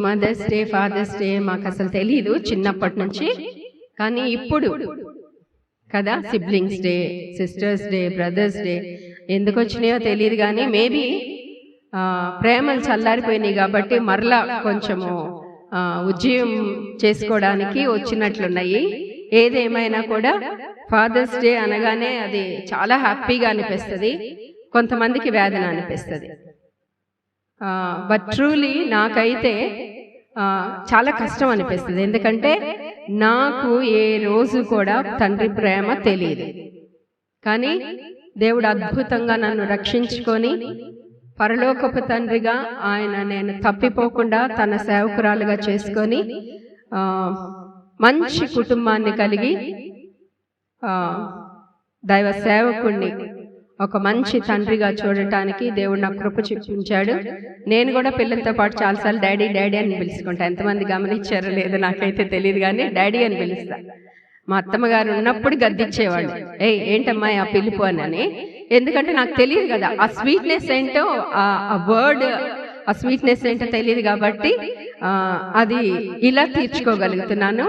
Mothers day, fathers day మాకు అసలు తెలీదు చిన్నప్పటి నుంచి. కానీ ఇప్పుడు కదా siblings day, sisters day, brothers day ఎందుకు వచ్చినాయో తెలియదు. కానీ మేబీ ప్రేమలు చల్లారిపోయినాయి కాబట్టి మరలా కొంచెము ఉజ్జీవం చేసుకోవడానికి వచ్చినట్లున్నాయి. ఏదేమైనా కూడా ఫాదర్స్ డే అనగానే అది చాలా హ్యాపీగా అనిపిస్తుంది, కొంతమందికి వేదన అనిపిస్తుంది. బట్ ట్రూలీ నాకైతే చాలా కష్టం అనిపిస్తుంది. ఎందుకంటే నాకు ఏ రోజు కూడా తండ్రి ప్రేమ తెలియదు. కానీ దేవుడు అద్భుతంగా నన్ను రక్షించుకొని పరలోకపు తండ్రిగా ఆయన నేను తప్పిపోకుండా తన సేవకురాలుగా చేసుకొని మంచి కుటుంబాన్ని కలిగి దైవ సేవకుణ్ణి ఒక మంచి తండ్రిగా చూడటానికి దేవుడు నాకు కృప చూపించాడు. నేను కూడా పిల్లలతో పాటు చాలాసార్లు డాడీ డాడీ అని పిలుచుకుంటా. ఎంతమంది గమనించారో లేదో నాకైతే తెలియదు, కానీ డాడీ అని పిలుస్తా. మా అత్తమ్మ గారు ఉన్నప్పుడు గద్దించేవాళ్ళు, ఏంటమ్మా ఆ పిలుపు అని. ఎందుకంటే నాకు తెలియదు కదా ఆ స్వీట్నెస్ ఏంటో, ఆ వర్డ్ ఆ స్వీట్నెస్ ఏంటో తెలియదు కాబట్టి అది ఇలా తీర్చుకోగలుగుతున్నాను.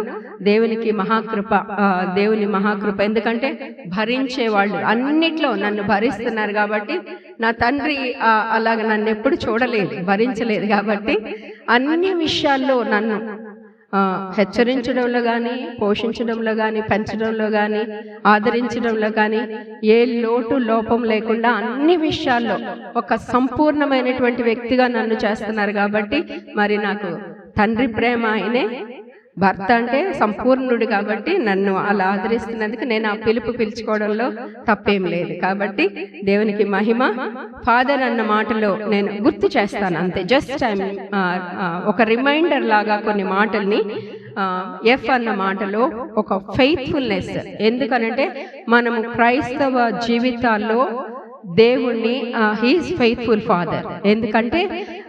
దేవునికి మహాకృప, దేవుని మహాకృప. ఎందుకంటే భరించేవాళ్ళు అన్నిట్లో నన్ను భరిస్తున్నారు కాబట్టి, నా తండ్రి అలాగ నన్ను ఎప్పుడు చూడలేదు, భరించలేదు కాబట్టి అన్ని విషయాల్లో నన్ను హెచ్చరించడంలో కానీ, పోషించడంలో కానీ, పెంచడంలో కానీ, ఆదరించడంలో కానీ ఏ లోటు లోపం లేకుండా అన్ని విషయాల్లో ఒక సంపూర్ణమైనటువంటి వ్యక్తిగా నన్ను చేస్తున్నారు. కాబట్టి మరి నాకు తండ్రి ప్రేమ ఆయనే. భర్త అంటే సంపూర్ణుడు కాబట్టి నన్ను అలా ఆదరిస్తున్నందుకు నేను ఆ పిలుచుకోవడంలో తప్పేం లేదు. కాబట్టి దేవునికి మహిమ. ఫాదర్ అన్న మాటలో నేను గుర్తు చేస్తాను అంతే, జస్ట్ ఒక రిమైండర్ లాగా కొన్ని మాటల్ని. ఎఫ్ అన్న మాటలో ఒక ఫెయిత్ఫుల్నెస్. ఎందుకనంటే మనము క్రైస్తవ జీవితాల్లో దేవుణ్ణి హీఈస్ ఫెయిత్ఫుల్ ఫాదర్. ఎందుకంటే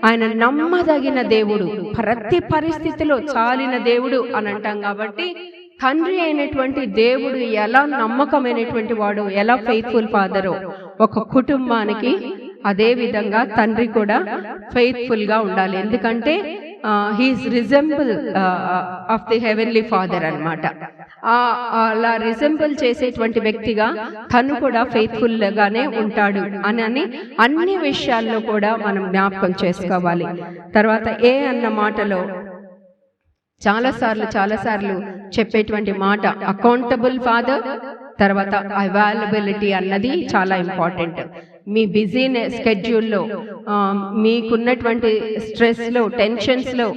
ఆయన నమ్మదగిన దేవుడు, ప్రతి పరిస్థితిలో చాలిన దేవుడు అని అంటాం. కాబట్టి తండ్రి అయినటువంటి దేవుడు ఎలా నమ్మకమైనటువంటి వాడు, ఎలా ఫెయిత్ఫుల్ ఫాదరో ఒక కుటుంబానికి అదే విధంగా తండ్రి కూడా ఫెయిత్ఫుల్ గా ఉండాలి. ఎందుకంటే he is resemble of the heavenly father అన్నమాట. అలా రిజెంబుల్ చేసేటువంటి వ్యక్తిగా తను కూడా ఫెయిత్ఫుల్ గానే ఉంటాడు అని అన్ని విషయాల్లో కూడా మనం జ్ఞాపకం చేసుకోవాలి. తర్వాత ఏ అన్న మాటలో చాలాసార్లు చెప్పేటువంటి మాట అకౌంటబుల్ ఫాదర్. తర్వాత అవైలబిలిటీ అన్నది చాలా ఇంపార్టెంట్. మీ బిజీ స్కెడ్యూల్లో, మీకున్నటువంటి స్ట్రెస్లో, టెన్షన్స్లో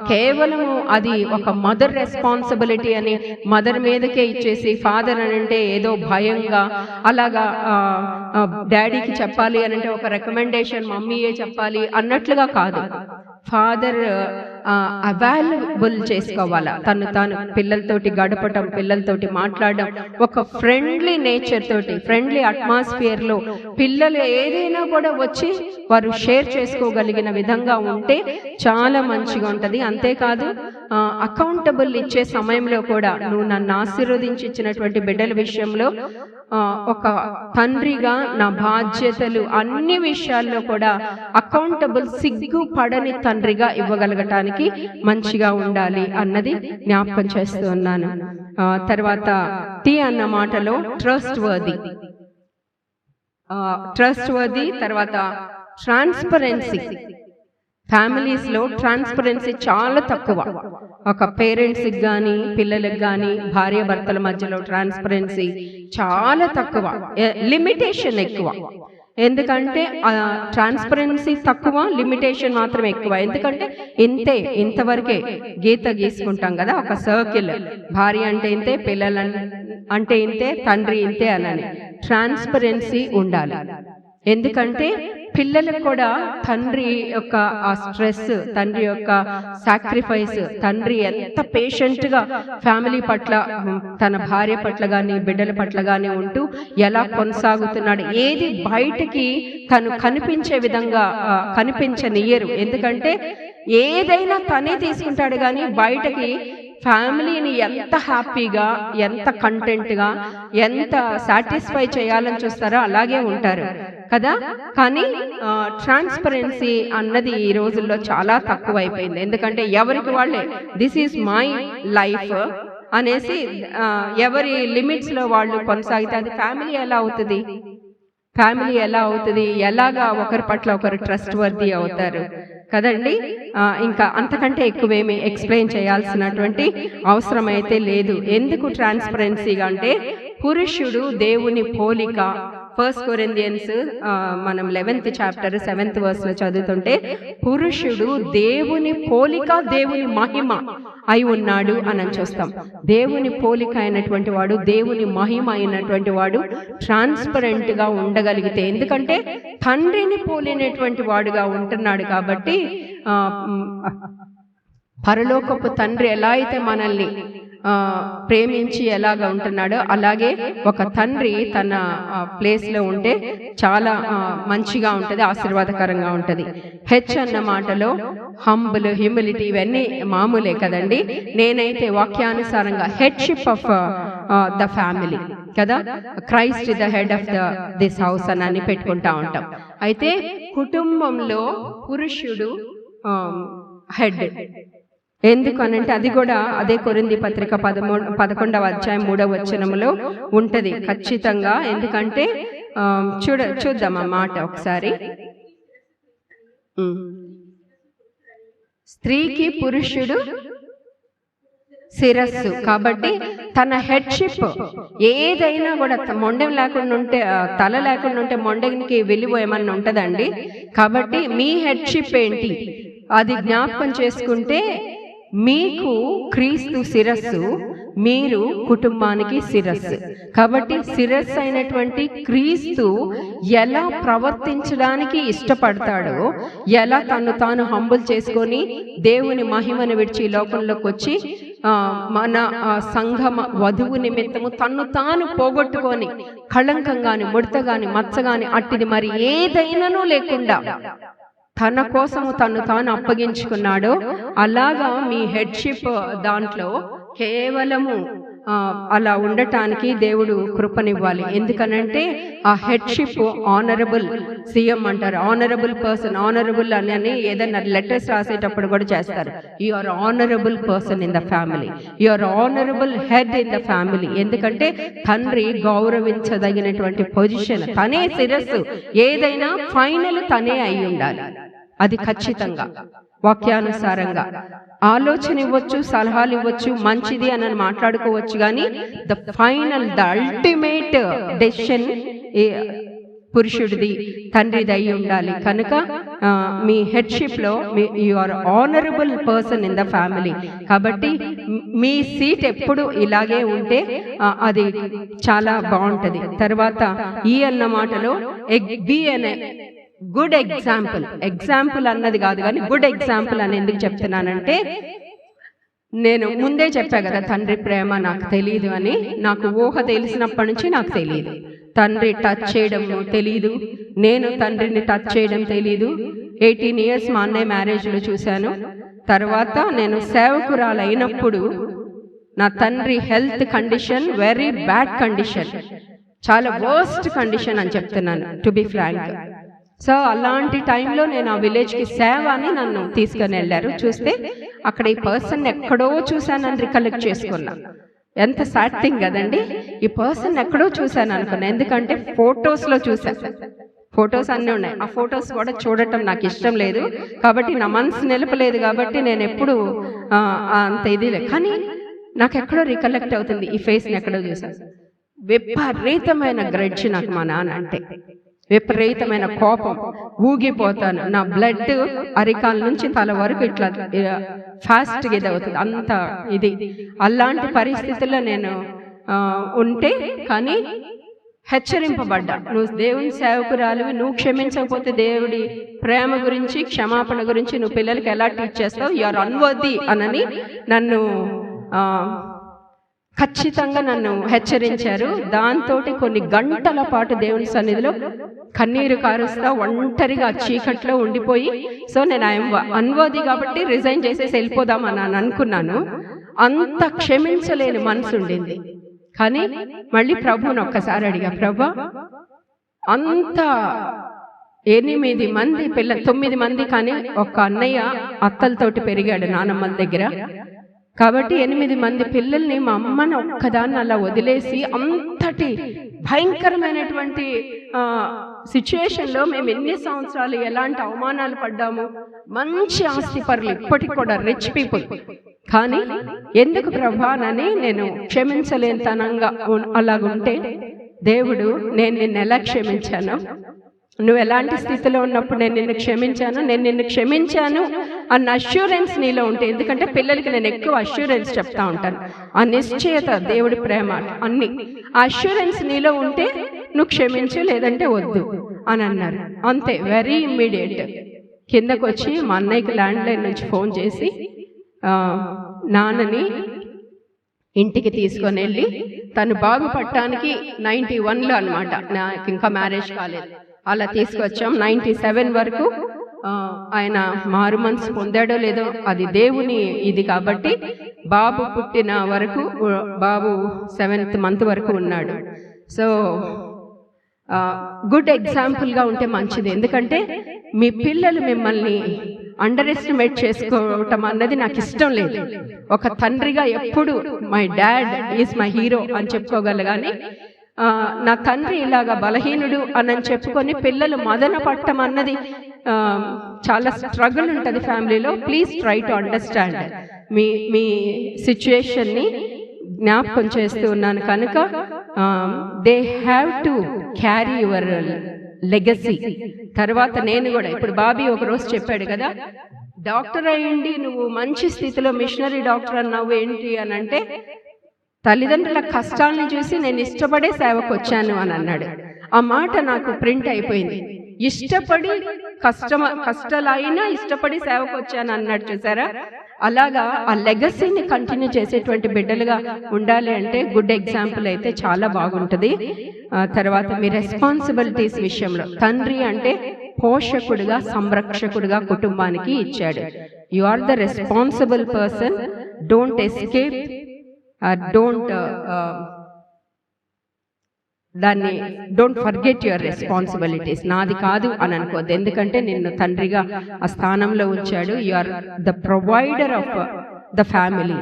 కేవలము అది ఒక మదర్ రెస్పాన్సిబిలిటీ అని మదర్ మీదకే ఇచ్చేసి, ఫాదర్ అని అంటే ఏదో భయంగా అలాగా డాడీకి చెప్పాలి అని అంటే ఒక రికమెండేషన్ మమ్మీయే చెప్పాలి అన్నట్లుగా కాదు. ఫాదర్ అవైలబుల్ చేసుకోవాలా, తాను పిల్లలతోటి గడపటం, పిల్లలతోటి మాట్లాడడం, ఒక ఫ్రెండ్లీ నేచర్ తోటి, ఫ్రెండ్లీ అట్మాస్ఫియర్ లో పిల్లలు ఏదైనా కూడా వచ్చి వారు షేర్ చేసుకోగలిగిన విధంగా ఉంటే చాలా మంచిగా ఉంటది. అంతేకాదు అకౌంటబుల్ ఇచ్చే సమయంలో కూడా నువ్వు నన్ను ఆశీర్వదించి ఇచ్చినటువంటి బిడ్డల విషయంలో ఒక తండ్రిగా నా బాధ్యతలు అన్ని విషయాల్లో కూడా అకౌంటబుల్, సిగ్గుపడని తండ్రిగా ఇవ్వగలగటానికి మంచిగా ఉండాలి అన్నది జ్ఞాపకం చేస్తూ ఉన్నాను. తర్వాత టీ అన్న మాటలో ట్రస్ట్ వర్ది. తర్వాత ట్రాన్స్పరెన్సీ. ఫ్యామిలీస్ లో ట్రాన్స్పరెన్సీ చాలా తక్కువ. ఒక పేరెంట్స్కి కానీ, పిల్లలకు కానీ, భార్య భర్తల మధ్యలో ట్రాన్స్పరెన్సీ చాలా తక్కువ, లిమిటేషన్ ఎక్కువ. ఎందుకంటే ట్రాన్స్పరెన్సీ తక్కువ, లిమిటేషన్ మాత్రం ఎక్కువ. ఎందుకంటే ఇంతవరకే గీత గీసుకుంటాం కదా, ఒక సర్కిల్. భార్య అంటే ఇంతే, పిల్లలు అంటే ఇంతే, తండ్రి ఇంతే అని. ట్రాన్స్పరెన్సీ ఉండాలి. ఎందుకంటే పిల్లలకు కూడా తండ్రి యొక్క ఆ స్ట్రెస్, తండ్రి యొక్క సాక్రిఫైస్, తండ్రి ఎంత పేషెంట్గా ఫ్యామిలీ పట్ల, తన భార్య పట్ల కానీ, బిడ్డల పట్ల కానీ ఉంటూ ఎలా కొనసాగుతున్నాడు, ఏది బయటికి తను కనిపించే విధంగా కనిపించనియ్యరు. ఎందుకంటే ఏదైనా తనే తీసుకుంటాడు కానీ బయటకి ఫ్యామిలీని ఎంత హ్యాపీగా, ఎంత కంటెంట్గా, ఎంత సాటిస్ఫై చేయాలని చూస్తారో అలాగే ఉంటారు కదా. కానీ ట్రాన్స్పరెన్సీ అన్నది ఈ రోజుల్లో చాలా తక్కువ అయిపోయింది. ఎందుకంటే ఎవరికి వాళ్ళే దిస్ ఈజ్ మై లైఫ్ అనేసి ఎవరి లిమిట్స్లో వాళ్ళు కొనసాగితే అది ఫ్యామిలీ ఎలా అవుతుంది? ఫ్యామిలీ ఎలా అవుతుంది? ఎలాగా ఒకరి పట్ల ఒకరు ట్రస్ట్ వర్ది అవుతారు కదండి. ఇంకా అంతకంటే ఎక్కువేమి ఎక్స్ప్లెయిన్ చేయాల్సినటువంటి అవసరం అయితే లేదు. ఎందుకు ట్రాన్స్పరెన్సీగా అంటే పురుషుడు దేవుని పోలిక. 1 కొరింథియన్స్ మనం 11th చాప్టర్ 7th వర్స్లో చదువుతుంటే పురుషుడు దేవుని పోలిక, దేవుని మహిమ అయి ఉన్నాడు అని చూస్తాం. దేవుని పోలిక అయినటువంటి వాడు, దేవుని మహిమ అయినటువంటి వాడు ట్రాన్స్పరెంట్గా ఉండగలిగితే, ఎందుకంటే తండ్రిని పోలినటువంటి వాడుగా ఉంటున్నాడు కాబట్టి, పరలోకపు తండ్రి ఎలా అయితే మనల్ని ప్రేమించి ఎలాగా ఉంటున్నాడో అలాగే ఒక తండ్రి తన ప్లేస్లో ఉంటే చాలా మంచిగా ఉంటుంది, ఆశీర్వాదకరంగా ఉంటుంది. హెచ్ అన్న మాటలో హంబుల్, హ్యూమిలిటీ ఇవన్నీ మామూలే కదండి. నేనైతే వాక్యానుసారంగా హెడ్షిప్ ఆఫ్ ద ఫ్యామిలీ కదా, Christ the head of this house అని పెట్టుకుంటా ఉంటాం. అయితే కుటుంబంలో పురుషుడు హెడ్. ఎందుకు అనంటే అది కూడా అదే కొరింథీ పత్రిక 11వ అధ్యాయం 3వ వచనంలో ఉంటది ఖచ్చితంగా. ఎందుకంటే చూద్దాం ఆ మాట ఒకసారి. స్త్రీకి పురుషుడు శిరస్సు కాబట్టి తన హెడ్షిప్ ఏదైనా కూడా మొండెం లేకుండా ఉంటే, తల లేకుండా ఉంటే మొండెంకి విలువ ఏమన్నా ఉంటుందండి. కాబట్టి మీ హెడ్షిప్ ఏంటి అది జ్ఞాపకం చేసుకుంటే, మీకు క్రీస్తు శిరస్సు, మీరు కుటుంబానికి శిరస్సు. కాబట్టి శిరస్సు అయినటువంటి క్రీస్తు ఎలా ప్రవర్తించడానికి ఇష్టపడతాడో, ఎలా తను తాను హంబుల్ చేసుకొని దేవుని మహిమను విడిచి లోకంలోకి వచ్చి మన సంఘమ వధువు నిమిత్తము తన్ను తాను పోగొట్టుకొని కళంకంగాని, ముడతగాని, మచ్చగాని అట్టిది మరి ఏదైనానూ లేకుండా తన కోసము తను తాను అప్పగించుకున్నాడో, అలాగా మీ హెడ్షిప్ దాంట్లో కేవలము అలా ఉండటానికి దేవుడు కృపనివ్వాలి. ఎందుకనంటే ఆ హెడ్షిప్ ఆనరబుల్, సీఎం అంటారు ఆనరబుల్ పర్సన్, ఆనరబుల్ అని ఏదైనా లెటర్స్ రాసేటప్పుడు కూడా చేస్తారు. You are honourable person in the family, you are honourable head in the family. ఎందుకంటే తండ్రి గౌరవించదగినటువంటి పొజిషన్, తనే శిరస్సు, ఏదైనా ఫైనల్ తనే అయి ఉండాలి. అది ఖచ్చితంగా వాక్యానుసారంగా ఆలోచన ఇవ్వచ్చు, సలహాలు ఇవ్వచ్చు, మంచిది అని మాట్లాడుకోవచ్చు, కానీ the final, the ultimate decision పురుషుడిది, తండ్రిది అయి ఉండాలి. కనుక మీ హెడ్షిప్లో you are honourable person in the family. కాబట్టి మీ సీట్ ఎప్పుడు ఇలాగే ఉంటే అది చాలా బాగుంటుంది. తర్వాత ఈ అన్న మాటలో బి అనే గుడ్ ఎగ్జాంపుల్, ఎగ్జాంపుల్ అన్నది కాదు కానీ గుడ్ ఎగ్జాంపుల్ అని ఎందుకు చెప్తున్నానంటే, నేను ముందే చెప్పా కదా తండ్రి ప్రేమ నాకు తెలియదు అని. నాకు ఊహ తెలిసినప్పటి నుంచి నాకు తెలియదు, తండ్రి టచ్ చేయడం తెలీదు, నేను తండ్రిని టచ్ చేయడం తెలీదు. 18 years మా అన్నయ్య మ్యారేజ్లో చూశాను. తర్వాత నేను సేవకురాలు అయినప్పుడు నా తండ్రి health condition very bad condition, చాలా వర్స్ట్ కండిషన్ అని చెప్తున్నాను, టు బి ఫ్రాంక్. సో అలాంటి టైంలో నేను ఆ విలేజ్కి సేవ అని నన్ను తీసుకొని వెళ్ళారు. చూస్తే అక్కడ ఈ పర్సన్ ఎక్కడో చూశానని రికలెక్ట్ చేసుకున్నా. ఎంత సాడ్ థింగ్ కదండి, ఈ పర్సన్ ఎక్కడో చూశాను అనుకున్నా. ఎందుకంటే ఫొటోస్లో చూశాను, ఫొటోస్ అన్నీ ఉన్నాయి. ఆ ఫొటోస్ కూడా చూడటం నాకు ఇష్టం లేదు కాబట్టి, నా మనసు నిలపలేదు కాబట్టి నేను ఎప్పుడు అంత ఇది లేదు. కానీ నాకు ఎక్కడో రికలెక్ట్ అవుతుంది, ఈ ఫేస్ని ఎక్కడో చూశాను. విపరీతమైన గ్రడ్జ్ నాకు మా నాన్న అంటే, విపరీతమైన కోపం, ఊగిపోతాను. నా బ్లడ్ అరికాల నుంచి తల వరకు ఇట్లా ఫాస్ట్గా ఇది అవుతుంది, అంత ఇది. అలాంటి పరిస్థితుల్లో నేను ఉంటే కానీ హెచ్చరింపబడ్డా, నువ్వు దేవుని సేవకురాలివి, నువ్వు క్షమించకపోతే దేవుడి ప్రేమ గురించి, క్షమాపణ గురించి నువ్వు పిల్లలకి ఎలా టీచ్ చేస్తావు, యు ఆర్ అన్వర్ది అనని నన్ను ఖచ్చితంగా నన్ను హెచ్చరించారు. దాంతో కొన్ని గంటల పాటు దేవుని సన్నిధిలో కన్నీరు కారుస్తా ఒంటరిగా చీకట్లో ఉండిపోయి, సో నేను అన్వర్ది కాబట్టి రిజైన్ చేసేసి వెళ్ళిపోదామని అనుకున్నాను. అంత క్షమించలేని మనసు ఉండింది. కానీ మళ్ళీ ప్రభువుని ఒక్కసారి అడిగా, ప్రభా అంత 8 మంది 9 మంది, కానీ ఒక అన్నయ్య అత్తలతోటి పెరిగాడు నానమ్మల దగ్గర. కాబట్టి 8 మంది పిల్లల్ని మా అమ్మని ఒక్కదాన్ని అలా వదిలేసి అంతటి భయంకరమైనటువంటి సిచ్యుయేషన్లో మేము ఎన్ని సంవత్సరాలు ఎలాంటి అవమానాలు పడ్డాము. మంచి ఆస్తిపరులు, ఇప్పటికి కూడా రిచ్ పీపుల్. కానీ ఎందుకు ప్రభానని నేను క్షమించలేనితనంగా అలాగుంటే, దేవుడు నేను నిన్ను ఎలా క్షమించాను, నువ్వు ఎలాంటి స్థితిలో ఉన్నప్పుడు నేను నిన్ను క్షమించాను అన్న అష్యూరెన్స్ నీలో ఉంటే, ఎందుకంటే పిల్లలకి నేను ఎక్కువ అష్యూరెన్స్ చెప్తా ఉంటాను, ఆ నిశ్చయత, దేవుడి ప్రేమ అన్ని ఆ అష్యూరెన్స్ నీలో ఉంటే నువ్వు క్షమించు, లేదంటే వద్దు అని అన్నారు. అంతే, వెరీ ఇమ్మీడియట్ కిందకు వచ్చి మా అన్నయ్యకి ల్యాండ్ లైన్ నుంచి ఫోన్ చేసి నాన్నని ఇంటికి తీసుకొని వెళ్ళి, తను బాగుపడటానికి 91లో అనమాట, నాకు ఇంకా మ్యారేజ్ కాలేదు, అలా తీసుకొచ్చాం. 97 వరకు ఆయన మారు మనసు పొందాడో లేదో అది దేవుని ఇది. కాబట్టి బాబు పుట్టిన వరకు, బాబు 7th మంత్ వరకు ఉన్నాడు. సో గుడ్ ఎగ్జాంపుల్గా ఉంటే మంచిది. ఎందుకంటే మీ పిల్లలు మిమ్మల్ని అండర్ ఎస్టిమేట్ చేసుకోవటం అన్నది నాకు ఇష్టం లేదు. ఒక తండ్రిగా ఎప్పుడు my dad is my hero అని చెప్పుకోగల, కానీ నా తండ్రి ఇలాగా బలహీనుడు అని చెప్పుకొని పిల్లలు మదన పట్టం అన్నది చాలా స్ట్రగుల్ ఉంటుంది ఫ్యామిలీలో. Please try to understand. మీ సిచ్యుయేషన్ని జ్ఞాపకం చేస్తూ ఉన్నాను కనుక they have to carry your legacy. తర్వాత నేను కూడా, ఇప్పుడు బాబీ ఒకరోజు చెప్పాడు కదా, డాక్టర్ అయ్యిండి నువ్వు మంచి స్థితిలో మిషనరీ డాక్టర్ అన్నావు ఏంటి అని అంటే, తల్లిదండ్రుల కష్టాలను చూసి నేను ఇష్టపడే సేవకు వచ్చాను అని అన్నాడు. ఆ మాట నాకు ప్రింట్ అయిపోయింది. ఇష్టపడి కష్టాలైనా ఇష్టపడి సేవకు వచ్చాను అన్నాడు, చూసారా? అలాగా ఆ లెగసీని కంటిన్యూ చేసేటువంటి బిడ్డలుగా ఉండాలి అంటే గుడ్ ఎగ్జాంపుల్ అయితే చాలా బాగుంటుంది. తర్వాత మీ రెస్పాన్సిబిలిటీస్ విషయంలో, తండ్రి అంటే పోషకుడుగా, సంరక్షకుడుగా కుటుంబానికి ఇచ్చాడు. You are the responsible person. Don't escape, don't forget your responsibilities. నాది కాదు అని అనుకోద్దు, ఎందుకంటే నిన్ను తండ్రిగా ఆ స్థానంలో ఉంచాడు. You are the provider of the family.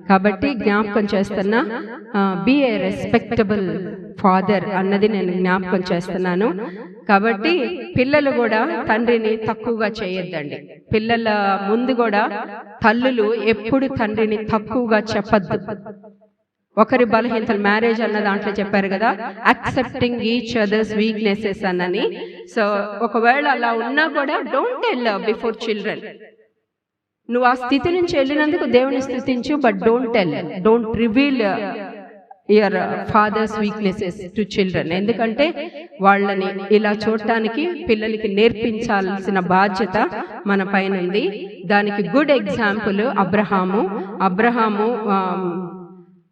కాబట్టి జ్ఞాపకం చేస్తున్నా, బీ ఏ రెస్పెక్టబుల్ ఫాదర్ అన్నది నేను జ్ఞాపకం చేస్తున్నాను. కాబట్టి పిల్లలు కూడా తండ్రిని తక్కువగా చేయొద్దండి. పిల్లల ముందు కూడా తల్లులు ఎప్పుడు తండ్రిని తక్కువగా చెప్పద్దు. ఒకరి బలహీనతలు, మ్యారేజ్ అన్న దాంట్లో చెప్పారు కదా, యాక్సెప్టింగ్ ఈచ్ అదర్స్ వీక్నెసెస్ అన్నని. సో ఒకవేళ అలా ఉన్నా కూడా డోంట్ టెల్ బిఫోర్ చిల్డ్రన్. నువ్వు ఆ స్థితి నుంచి వెళ్ళినందుకు దేవుని స్థుతించు, but don't reveal your father's weaknesses to children. ఎందుకంటే వాళ్ళని ఇలా చూడటానికి పిల్లలకి నేర్పించాల్సిన బాధ్యత మన పైన ఉంది. దానికి గుడ్ ఎగ్జాంపుల్ అబ్రహాము.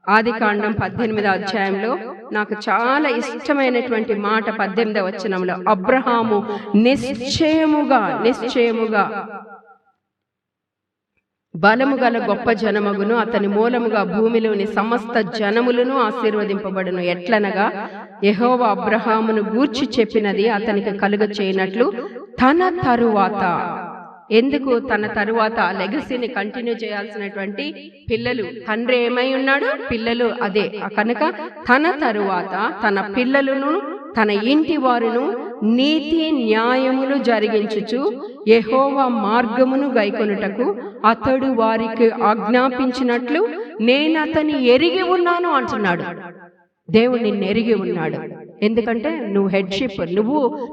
ఆదికాండం 18వ అధ్యాయంలో నాకు చాలా ఇష్టమైనటువంటి మాట 18వ వచనంలో, అబ్రహాము నిశ్చయముగా బలము గల గొప్ప జనమగును, అతని మూలముగా భూమిలోని సమస్త జనములను ఆశీర్వదింపబడును. ఎట్లనగా యెహోవా అబ్రహామును గూర్చి చెప్పినది అతనికి కలుగ చేయనట్లు తన తరువాత. ఎందుకు తన తరువాత? లెగసీని కంటిన్యూ చేయాల్సినటువంటి పిల్లలు. తండ్రి ఏమై ఉన్నాడు, పిల్లలు అదే. కనుక తన తరువాత తన పిల్లలను, తన ఇంటి వారును నీతి న్యాయములు జరిగించుచు యెహోవా మార్గమును గైకొనుటకు అతడు వారికి ఆజ్ఞాపించినట్లు నేను అతని ఎరిగి ఉన్నాను అంటున్నాడు. దేవుడు నిన్ను ఎరిగి ఉన్నాడు. ఎందుకంటే నువ్వు హెడ్షిప్,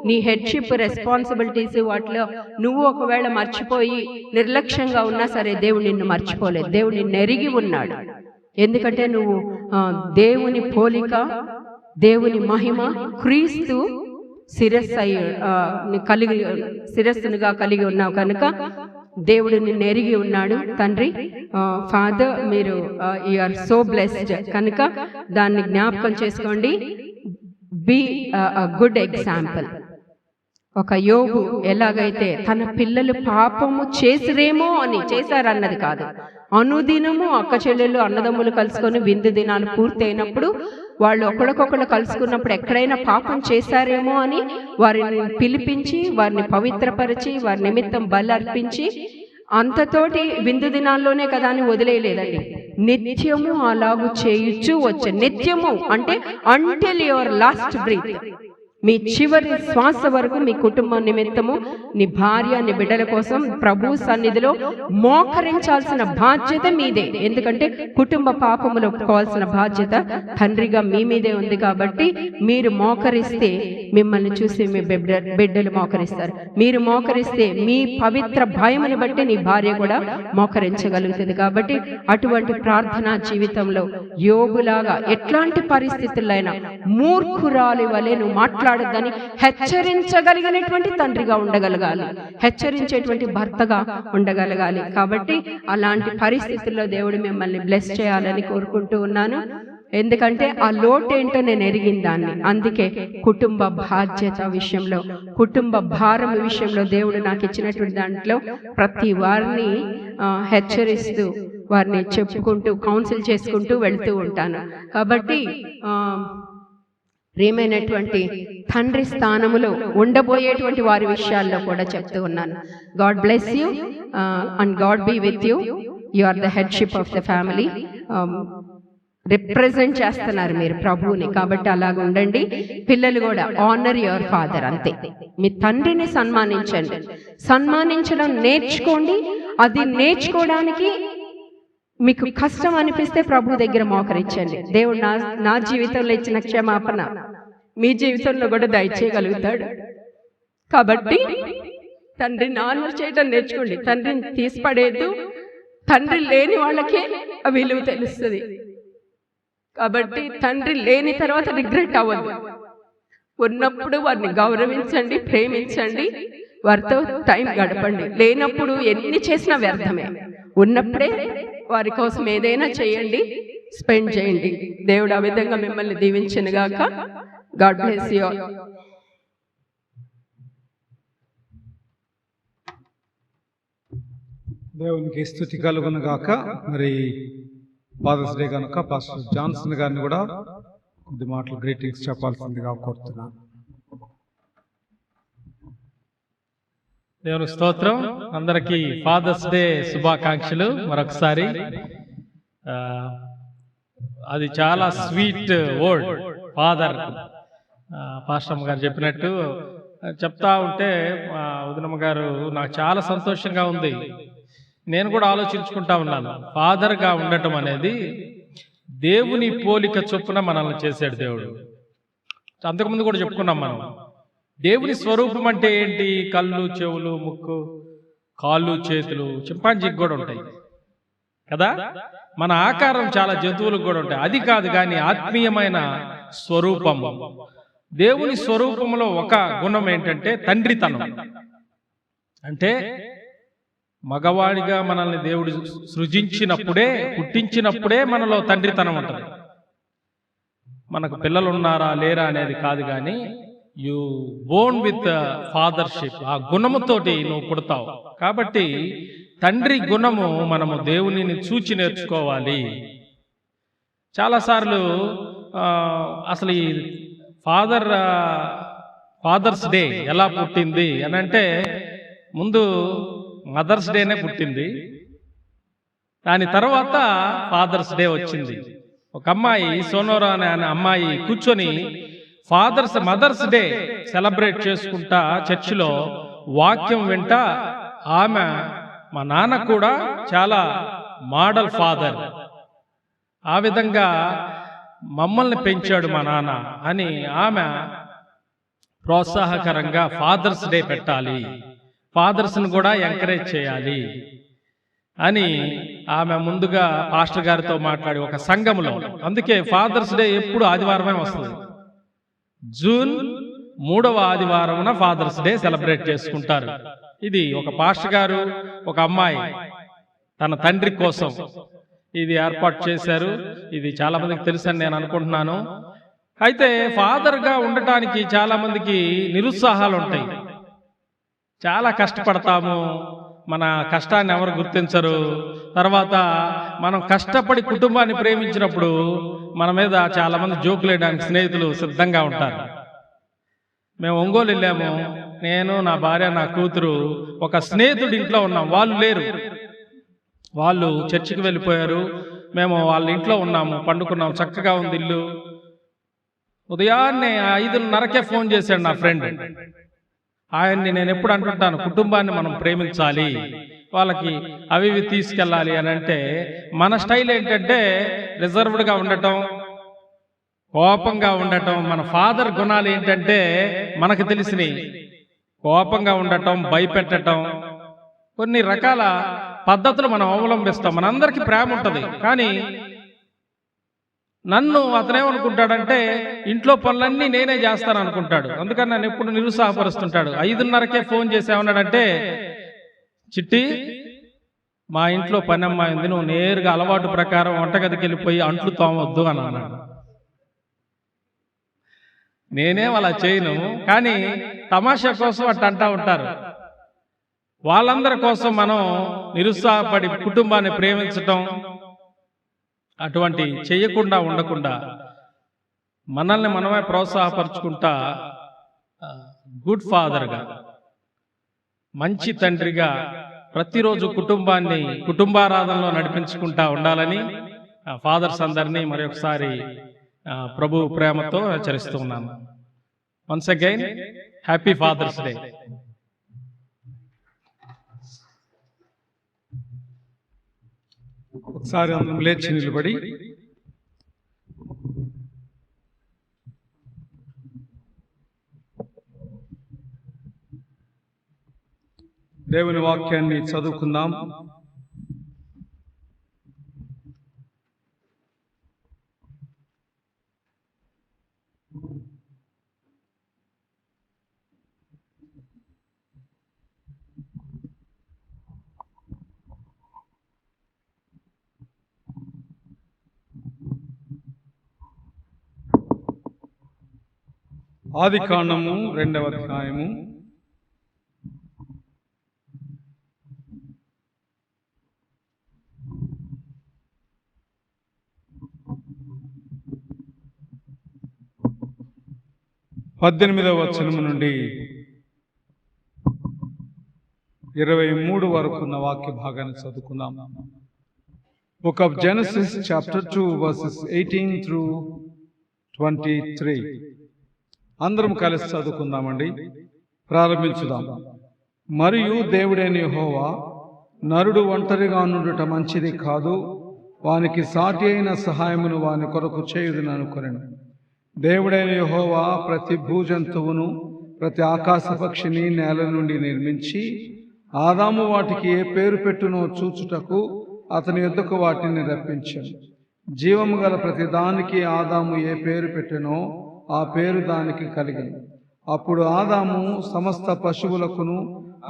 నీ హెడ్షిప్ రెస్పాన్సిబిలిటీస్ వాటిలో నువ్వు ఒకవేళ మర్చిపోయి నిర్లక్ష్యంగా ఉన్నా సరే దేవుడు నిన్ను మర్చిపోలేదు. దేవుడు నిన్ను ఎరిగి ఉన్నాడు. ఎందుకంటే నువ్వు దేవుని పోలిక, దేవుని మహిమ, క్రీస్తు శిరస్సునుగా కలిగి ఉన్నావు కనుక దేవుడు నిన్ను ఎరిగి ఉన్నాడు. తండ్రి, ఫాదర్, మీరు యు ఆర్ సో బ్లెస్డ్ కనుక దాన్ని జ్ఞాపకం చేసుకోండి. Be a good example. ఒక యోబు ఎలాగైతే తన పిల్లలు పాపము చేశారన్నది కాదు, అనుదినము అక్క చెల్లెళ్ళు అన్నదమ్ములు కలుసుకొని విందు దినాలు పూర్తయినప్పుడు వాళ్ళు ఒకరికొకరు కలుసుకున్నప్పుడు ఎక్కడైనా పాపం చేశారేమో అని వారిని పిలిపించి వారిని పవిత్రపరిచి వారి నిమిత్తం బలి అర్పించి అంతతోటి విందు దినాల్లోనే కదా అని వదిలేయలేదండి. నిత్యము అలాగూ చేయుచూ వచ్చే, నిత్యము అంటే అంటిల్ యువర్ లాస్ట్ బ్రీత్, మీ చివరి శ్వాస వరకు మీ కుటుంబం నిమిత్తము, నీ భార్య నీ బిడ్డల కోసం ప్రభు సన్నిధిలో మోకరించాల్సిన బాధ్యత మీదే. ఎందుకంటే కుటుంబ పాపములు ఒప్పుకోవాల్సిన బాధ్యత తండ్రిగా మీ మీదే ఉంది. కాబట్టి మీరు మోకరిస్తే మిమ్మల్ని చూసి మీ బిడ్డలు మోకరిస్తారు. మీరు మోకరిస్తే మీ పవిత్ర భయముని బట్టి నీ భార్య కూడా మోకరించగలుగుతుంది. కాబట్టి అటువంటి ప్రార్థనా జీవితంలో యోబులాగా ఎట్లాంటి పరిస్థితులైనా మూర్ఖురాలి వలె నువ్వు మాట్లాడొద్దని హెచ్చరించగలిగినటువంటి తండ్రిగా ఉండగలగాలి, హెచ్చరించేటువంటి భర్తగా ఉండగలగాలి. కాబట్టి అలాంటి పరిస్థితుల్లో దేవుడు మిమ్మల్ని బ్లెస్ చేయాలని కోరుకుంటూ ఉన్నాను. ఎందుకంటే ఆ లోటేంటో నేను ఎరిగిన దాన్ని. అందుకే కుటుంబ బాధ్యత విషయంలో, కుటుంబ భారం విషయంలో దేవుడు నాకు ఇచ్చినటువంటి దాంట్లో ప్రతి వారిని హెచ్చరిస్తూ వారిని చెప్పుకుంటూ కౌన్సిల్ చేసుకుంటూ వెళ్తూ ఉంటాను. కాబట్టి ప్రియమైనటువంటి తండ్రి స్థానములో ఉండబోయేటువంటి వారి విషయాల్లో కూడా చెప్తూ ఉన్నాను. God bless you and God be with you. You are the headship of the family. Represent చేస్తున్నారు మీరు ప్రభువుని, కాబట్టి అలాగ ఉండండి. పిల్లలు కూడా ఆనర్ యువర్ ఫాదర్, అంతే. మీ తండ్రిని సన్మానించండి, సన్మానించడం నేర్చుకోండి. అది నేర్చుకోవడానికి మీకు కష్టం అనిపిస్తే ప్రభు దగ్గర మోకరించండి. దేవుడు నా జీవితంలో ఇచ్చిన క్షమాపణ మీ జీవితంలో కూడా దయచేయగలుగుతాడు. కాబట్టి తండ్రిని ఆనర్ చేయడం నేర్చుకోండి. తండ్రిని తీసిపడేద్దు. తండ్రి లేని వాళ్ళకే ఆ విలువ తెలుస్తుంది. కాబట్టి తండ్రి లేని తర్వాత రిగ్రెట్ అవ్వదు. ఉన్నప్పుడు వారిని గౌరవించండి, ప్రేమించండి, వారితో టైం గడపండి. లేనప్పుడు ఎన్ని చేసినా వ్యర్థమే. ఉన్నప్పుడే వారి కోసం ఏదైనా చేయండి, స్పెండ్ చేయండి. దేవుడు ఆ విధంగా మిమ్మల్ని దీవించునుగాక. God bless you all. దేవునికి స్తుతి కలుగును గాక. మరి ఫాదర్స్ డే కనుక పాస్టర్ జాన్సన్ గారిని కూడా కొద్ది మాటలు గ్రీటింగ్స్ చెప్పాల్సిందిగా కోరుతున్నాను. దేవుని స్తోత్రం. అందరికీ ఫాదర్స్ డే శుభాకాంక్షలు మరొకసారి. అది చాలా స్వీట్ వర్డ్ ఫాదర్. పాస్టమ్మ గారు చెప్పినట్టు చెప్తా ఉంటే ఉదనమ్మ గారు నాకు చాలా సంతోషంగా ఉంది. నేను కూడా ఆలోచించుకుంటా ఉన్నాను. ఫాదర్గా ఉండటం అనేది దేవుని పోలిక చొప్పున మనల్ని చేశాడు దేవుడు. అంతకుముందు కూడా చెప్పుకున్నాం మనం. దేవుని స్వరూపం అంటే ఏంటి? కళ్ళు, చెవులు, ముక్కు, కాళ్ళు, చేతులు. చింపాంజీకి కూడా ఉంటాయి కదా. మన ఆకారం చాలా జంతువులకు కూడా ఉంటాయి. అది కాదు కానీ ఆత్మీయమైన స్వరూపము. దేవుని స్వరూపంలో ఒక గుణం ఏంటంటే తండ్రితనం. అంటే మగవాడిగా మనల్ని దేవుడు సృజించినప్పుడే, పుట్టించినప్పుడే మనలో తండ్రితనం ఉంటుంది. మనకు పిల్లలు ఉన్నారా లేరా అనేది కాదు కానీ యు బోర్న్ విత్ ఫాదర్షిప్. ఆ గుణముతోటి నువ్వు పుడతావు. కాబట్టి తండ్రి గుణము మనము దేవునిని చూచి నేర్చుకోవాలి. చాలాసార్లు అసలు ఈ ఫాదర్స్ డే ఎలా పుట్టింది అని అంటే, ముందు మదర్స్ డేనే పుట్టింది, దాని తర్వాత ఫాదర్స్ డే వచ్చింది. ఒక అమ్మాయి, సోనోరా అనే అమ్మాయి కూర్చొని మదర్స్ డే సెలబ్రేట్ చేసుకుంటా చర్చిలో వాక్యం వింటా, ఆమె మా నాన్న కూడా చాలా మోడల్ ఫాదర్, ఆ విధంగా మమ్మల్ని పెంచాడు మా నాన్న అని ఆమె ప్రోత్సాహకరంగా ఫాదర్స్ డే పెట్టాలి, ఫాదర్స్ని కూడా ఎంకరేజ్ చేయాలి అని ఆమె ముందుగా పాస్టర్ గారితో మాట్లాడి ఒక సంఘంలో. అందుకే ఫాదర్స్ డే ఎప్పుడు ఆదివారమే వస్తుంది. జూన్ 3వ ఆదివారమున ఫాదర్స్ డే సెలబ్రేట్ చేసుకుంటారు. ఇది ఒక పాస్టర్ గారు, ఒక అమ్మాయి తన తండ్రి కోసం ఇది ఏర్పాటు చేశారు. ఇది చాలా మందికి తెలుసని నేను అనుకుంటున్నాను. అయితే ఫాదర్గా ఉండటానికి చాలా మందికి నిరుత్సాహాలు ఉంటాయి. చాలా కష్టపడతాము, మన కష్టాన్ని ఎవరు గుర్తించరు. తర్వాత మనం కష్టపడి కుటుంబాన్ని ప్రేమించినప్పుడు మన మీద చాలామంది జోకులు వేయడానికి స్నేహితులు సిద్ధంగా ఉంటారు. మేము ఒంగోలు వెళ్ళాము, నేను, నా భార్య, నా కూతురు. ఒక స్నేహితుడి ఇంట్లో ఉన్నాం, వాళ్ళు లేరు, వాళ్ళు చర్చికి వెళ్ళిపోయారు. మేము వాళ్ళ ఇంట్లో ఉన్నాము, పండుకున్నాము, చక్కగా ఉంది ఇల్లు. ఉదయాన్నే 5:30కే ఫోన్ చేశాడు నా ఫ్రెండ్. ఆయన్ని నేను ఎప్పుడు అంటుంటాను, కుటుంబాన్ని మనం ప్రేమించాలి, వాళ్ళకి అవి ఇవి తీసుకెళ్ళాలి అని అంటే, మన స్టైల్ ఏంటంటే రిజర్వ్డ్గా ఉండటం, కోపంగా ఉండటం. మన ఫాదర్ గుణాలు ఏంటంటే మనకు తెలిసినవి, కోపంగా ఉండటం, భయపెట్టడం, కొన్ని రకాల పద్ధతులు మనం అవలంబిస్తాం. మనందరికీ ప్రేమ ఉంటుంది, కానీ నన్ను అతనేమనుకుంటాడంటే ఇంట్లో పనులన్నీ నేనే చేస్తాను అనుకుంటాడు. అందుకని నన్ను ఎప్పుడు నిరుత్సాహపరుస్తుంటాడు. 5:30కే ఫోన్ చేసి ఏమన్నాడంటే, చిట్టి, మా ఇంట్లో పని అమ్మాయి ఉంది, నువ్వు నేరుగా అలవాటు ప్రకారం వంటగదికి వెళ్ళిపోయి అంట్లు తోమొద్దు అని అన్నాడు. నేనేం అలా చేయను, కానీ తమాషా కోసం అట్ట అంటా ఉంటారు. వాళ్ళందరి కోసం మనం నిరుత్సాహపడి కుటుంబాన్ని ప్రేమించటం, అటువంటి చేయకుండా ఉండకుండా మనల్ని మనమే ప్రోత్సాహపరుచుకుంటా గుడ్ ఫాదర్గా, మంచి తండ్రిగా ప్రతిరోజు కుటుంబాన్ని కుటుంబారాధనలో నడిపించుకుంటా ఉండాలని ఫాదర్స్ అందరినీ మరొకసారి ప్రభు ప్రేమతో హెచ్చరిస్తూ ఉన్నాను. Once again happy father's day. ఒకసారి అందరం లేచి నిలబడి దేవుని వాక్యాన్ని చదువుకుందాం. ఆదికాండము 2వ అధ్యాయము 18వ వచనము నుండి 23 వరకు ఉన్న వాక్య భాగాన్ని చదువుకుందాం. Book of Genesis chapter 2 verses 18 through 23. అందరం కలిసి చదువుకుందామండి. ప్రారంభించుదాం. మరియు దేవుడైన యెహోవా, నరుడు ఒంటరిగా నుండుట మంచిది కాదు, వానికి సాటి అయిన సహాయమును వాని కొరకు చేయుదును అనుకొనెను. దేవుడైన యెహోవా ప్రతి భూజంతువును ప్రతి ఆకాశ పక్షిని నేల నుండి నిర్మించి ఆదాము వాటికి ఏ పేరు పెట్టునో చూచుటకు అతని యొద్దకు వాటిని రప్పించాను. జీవము గల ప్రతి దానికి ఆదాము ఏ పేరు పెట్టెనో ఆ పేరు దానికి కలిగింది. అప్పుడు ఆదాము సమస్త పశువులకును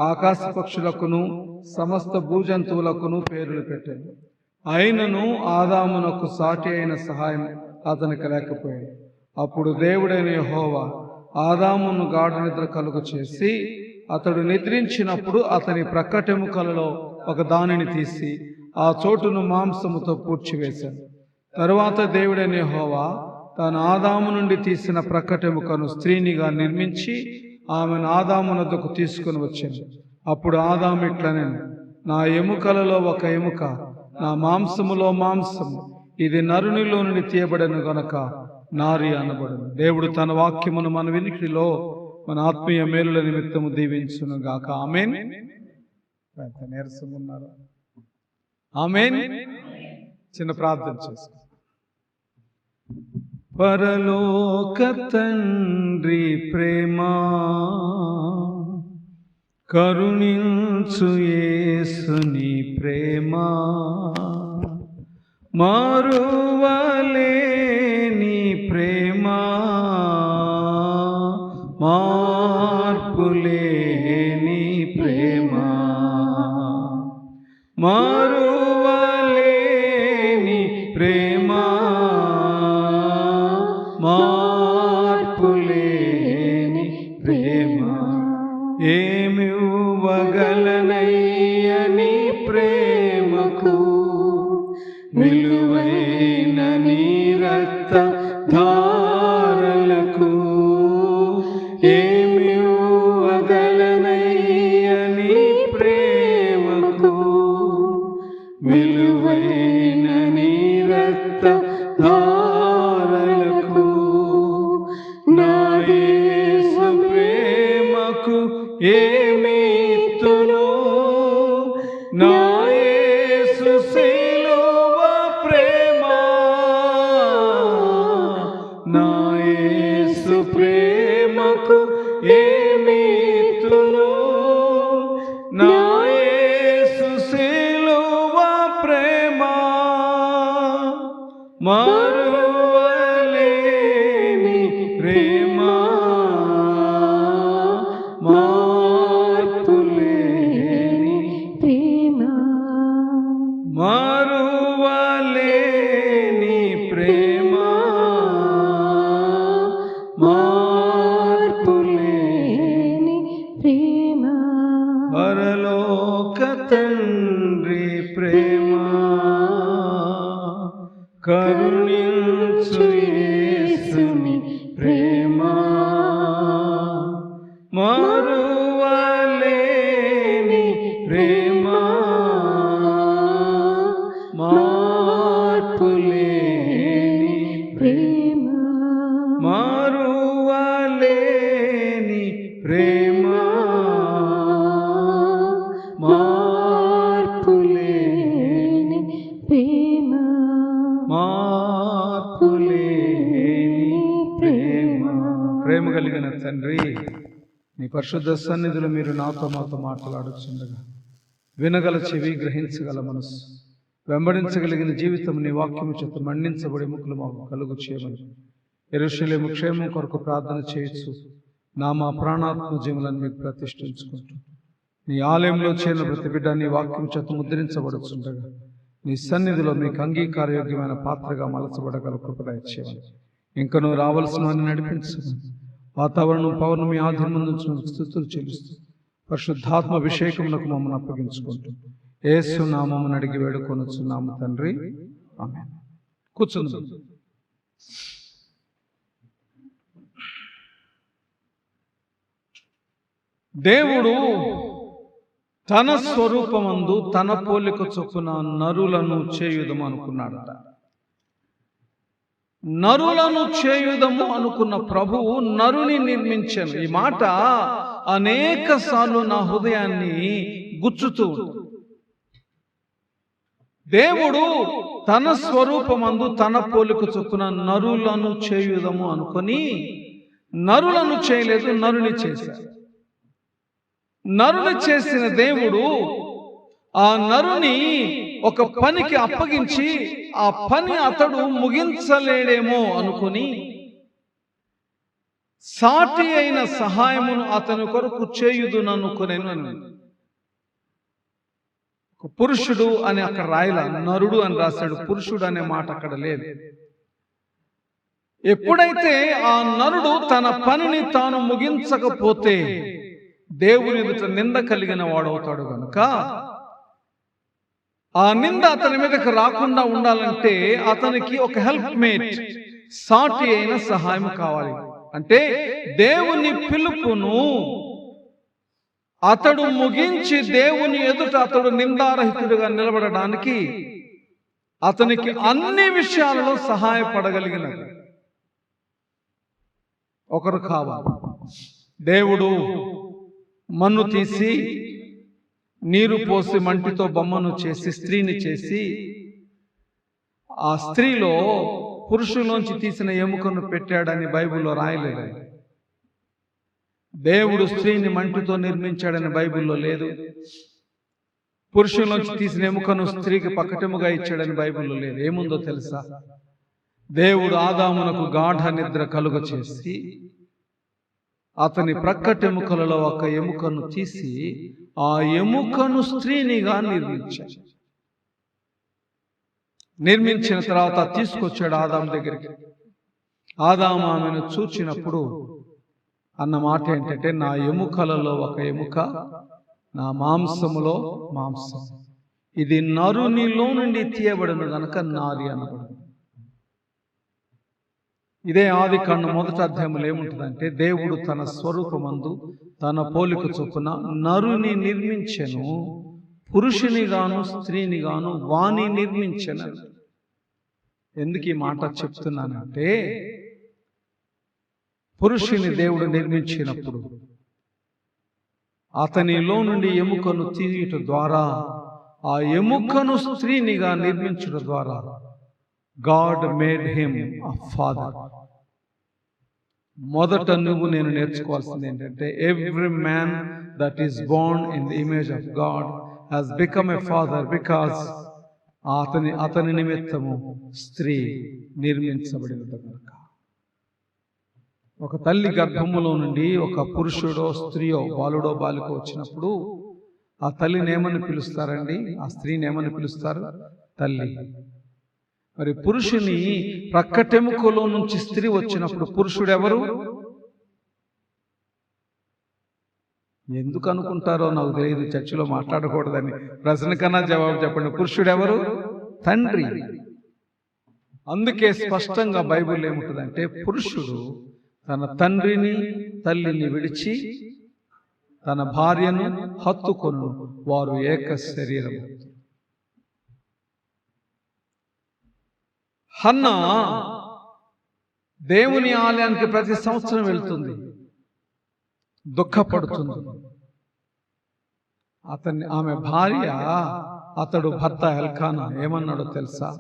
ఆకాశ పక్షులకును సమస్త భూజంతువులకును పేర్లు పెట్టాడు. అయినను ఆదామునకు సాటి అయిన సహాయం అతనికి లేకపోయాడు. అప్పుడు దేవుడైన యెహోవా ఆదామును గాఢ నిద్ర కలుగ చేసి అతడు నిద్రించినప్పుడు అతని ప్రక్కటెముకలలో ఒక దానిని తీసి ఆ చోటును మాంసముతో పూడ్చివేశాడు. తరువాత దేవుడైన యెహోవా తాను ఆదాము నుండి తీసిన ప్రక్కటెముకను స్త్రీనిగా నిర్మించి ఆమెను ఆదామునొద్దకు తీసుకుని వచ్చాను. అప్పుడు ఆదాము ఇట్లనెను, నా ఎముకలలో ఒక ఎముక, నా మాంసములో మాంసము, ఇది నరునిలో నుండి తీయబడను గనక నారి అనబడును. దేవుడు తన వాక్యమును మన వినికిడిలో మన ఆత్మీయ మేలుల నిమిత్తము దీవించును గాక. ఆమేన్. నీరసంగా ఉన్నారు. ఆమేన్. చిన్న ప్రార్థన చేసుకుందాం. పరలోక తండ్రి ప్రేమ, కరుణించు యేసుని ప్రేమ, మరువలేని ప్రేమ, మార్పులేని ప్రేమ, మరువలేని ప్రేమ, మార్పులేని ప్రేమ, ఏమి విలువైన నీ రక్త ధారలకు ఏమి ఇవ్వగలనయ్య నీ ప్రేమకు. విలువైన నీ రక్త ధారలకు నా యేసు ప్రేమకు ఏమి ఇత్తును. నా యేసు సిలువ ప్రేమ, నా యేసు ప్రేమకు ఏమి ఇత్తును. నా యేసు సిలువ ప్రేమ మరువలేని ప్రేమ, మార్పులేని ప్రేమ, మరువలేని ప్రేమ, మార్పులేని ప్రేమ, పరలోక తండ్రి ప్రేమ, కరుణించు యేసుని ప్రేమ, మరువలేని ప్రేమ, మార్పులేని ప్రేమ, మరువలేని ప్రేమ, మార్పులేని ప్రేమ, మార్పులేని ప్రేమ. ప్రేమ కలిగిన తండ్రి, నీ పరిశుద్ధ సన్నిధిలో మీరు నాతో మాతో మాట్లాడుచుండగా వినగల చెవి, గ్రహించగల మనసు, వెంబడించగలిగిన జీవితం నీ వాక్యము చేత మండించబడి ముక్కులు మాకు కలుగు చేయమని యెరూషలేము క్షేమం కొరకు ప్రార్థన చేయొచ్చు. మా ప్రాణాత్మ జీవులను మీకు ప్రతిష్ఠించుకుంటూ నీ ఆలయంలో చేరిన ప్రతి బిడ్డ నీ వాక్యం చేత ముద్రించబడుచుండగా నీ సన్నిధిలో మీకు అంగీకారయోగ్యమైన పాత్రగా మలచబడగల కృప దయచేయమని, ఇంకనూ రావలసిన నడిపించమని, వాతావరణం పౌర్ణమి ఆధీనందుంచిన స్తుతులు చెల్లిస్తూ పరిశుద్ధాత్మ అభిషేకమునకు మమ్మల్ని అప్పగించుకుంటూ యేసు నామమును అడిగి వేడుకొనుచున్నాము తండ్రి, ఆమేన్. కూర్చుందాం. దేవుడు తన స్వరూపమందు తన పోలిక చొప్పున నరులను చేయుదము అనుకున్నాడట. నరులను చేయుదము అనుకున్న ప్రభువు నరుని నిర్మించాను. ఈ మాట అనేక సార్లు నా హృదయాన్ని గుచ్చుతూ ఉంటుంది. దేవుడు తన స్వరూపమందు తన పోలిక చొప్పున నరులను చేయుదము అనుకొని నరులను చేయలేదు, నరుని చేశాడు. నరుని చేసిన దేవుడు ఆ నరుని ఒక పనికి అప్పగించి ఆ పని అతడు ముగించలేడేమో అనుకుని సాటి అయిన సహాయమును అతని కొరకు చేయుదుననుకునేను అని. పురుషుడు అని అక్కడ రాయల, నరుడు అని రాశాడు. పురుషుడు అనే మాట అక్కడ లేదు. ఎప్పుడైతే ఆ నరుడు తన పనిని తాను ముగించకపోతే దేవుని ఎదుట నింద కలిగిన వాడవుతాడు కనుక ఆ నింద అతని మీదకి రాకుండా ఉండాలంటే అతనికి ఒక హెల్ప్ మేట్, సాటి అయిన సహాయం కావాలి. అంటే దేవుని పిలుపును అతడు ముగించి దేవుని ఎదుట అతడు నిందారహితుడిగా నిలబడడానికి అతనికి అన్ని విషయాలలో సహాయపడగలిగిన ఒకరు కావాలి. దేవుడు మన్ను తీసి నీరు పోసి మంటితో బొమ్మను చేసి స్త్రీని చేసి ఆ స్త్రీలో పురుషులోంచి తీసిన ఎముకను పెట్టాడని బైబిల్లో రాయలేదు. దేవుడు స్త్రీని మంటితో నిర్మించాడని బైబిల్లో లేదు. పురుషులోంచి తీసిన ఎముకను స్త్రీకి పక్కటెముగా ఇచ్చాడని బైబిల్లో లేదు. ఏముందో తెలుసా? దేవుడు ఆదామునకు గాఢ నిద్ర కలుగ చేసి అతని ప్రక్కటెముకలలో ఒక ఎముకను తీసి ఆ ఎముకను స్త్రీనిగా నిర్మించాడు. నిర్మించిన తర్వాత తీసుకొచ్చాడు ఆదాము దగ్గరికి. ఆదాము ఆమెను చూచినప్పుడు అన్న మాట ఏంటంటే, నా ఎముకలలో ఒక ఎముక, నా మాంసములో మాంసం. ఇది నరునిలో నుండి తీయబడిన గనక నారి అనబడు. ఇదే ఆదికాండం 1వ అధ్యాయంలో ఏముంటుందంటే, దేవుడు తన స్వరూపమందు తన పోలిక చొప్పున నరుని నిర్మించెను, పురుషుని గాను స్త్రీని గాను వాని నిర్మించెను. ఎందుకు ఈ మాట చెప్తున్నానంటే, పురుషుని దేవుడు నిర్మించినప్పుడు అతనిలో నుండి ఎముకను తీయుట ద్వారా, ఆ ఎముకను స్త్రీనిగా నిర్మించడం ద్వారా God made him a father. మొదట నేను నేర్చుకోవాల్సింది ఏంటంటే, every man that is Born in the image of God has become a father because అతని నిమిత్తము స్త్రీ నిర్మించబడినది కనుక. ఒక తల్లి గర్భములో నుండి ఒక పురుషుడో స్త్రీయో బాలుడో బాలికో వచ్చినప్పుడు ఆ తల్లిని ఏమని పిలుస్తారండి? ఆ స్త్రీని ఏమని పిలుస్తారు? తల్లి. మరి పురుషుని ప్రక్కటెముకలో నుంచి స్త్రీ వచ్చినప్పుడు పురుషుడు ఎవరు? ఎందుకు అనుకుంటారో నాకు తెలియదు, చర్చిలో మాట్లాడకూడదని. ప్రశ్న కన్నా జవాబు చెప్పండి. పురుషుడు ఎవరు? తండ్రి. అందుకే స్పష్టంగా బైబిల్ ఏముంటుందంటే, పురుషుడు తన తండ్రిని తల్లిని విడిచి తన భార్యను హత్తుకొను, వారు ఏక శరీరం. హన్నా దేవుని ఆలయానికి ప్రతి సంవత్సరం వెళ్తుంది, దుఃఖపడుతుంది. ఆమె భార్య, అతడు భర్త ఎల్కానా ఏమన్నాడో తెలుసా?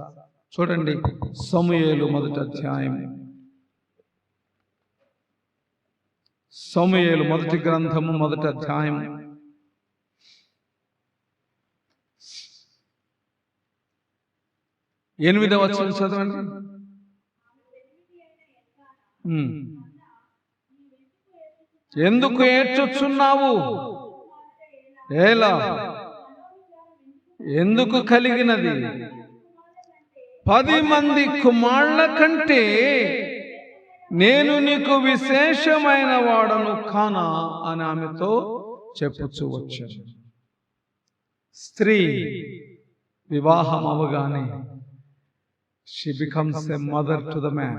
చూడండి, సమూయేలు 1వ అధ్యాయం, సమూయేలు 1వ గ్రంథము 1వ అధ్యాయం 8వ వచనం చదవండి. ఎందుకు ఏడ్చుచున్నావు? ఎలా? ఎందుకు కలిగినది? 10 మంది కుమారుల కంటే నేను నీకు విశేషమైన వాడను కానా అని ఆమెతో చెప్పుచూ వచ్చాను. స్త్రీ వివాహం అవగానే she becomes a mother to the man.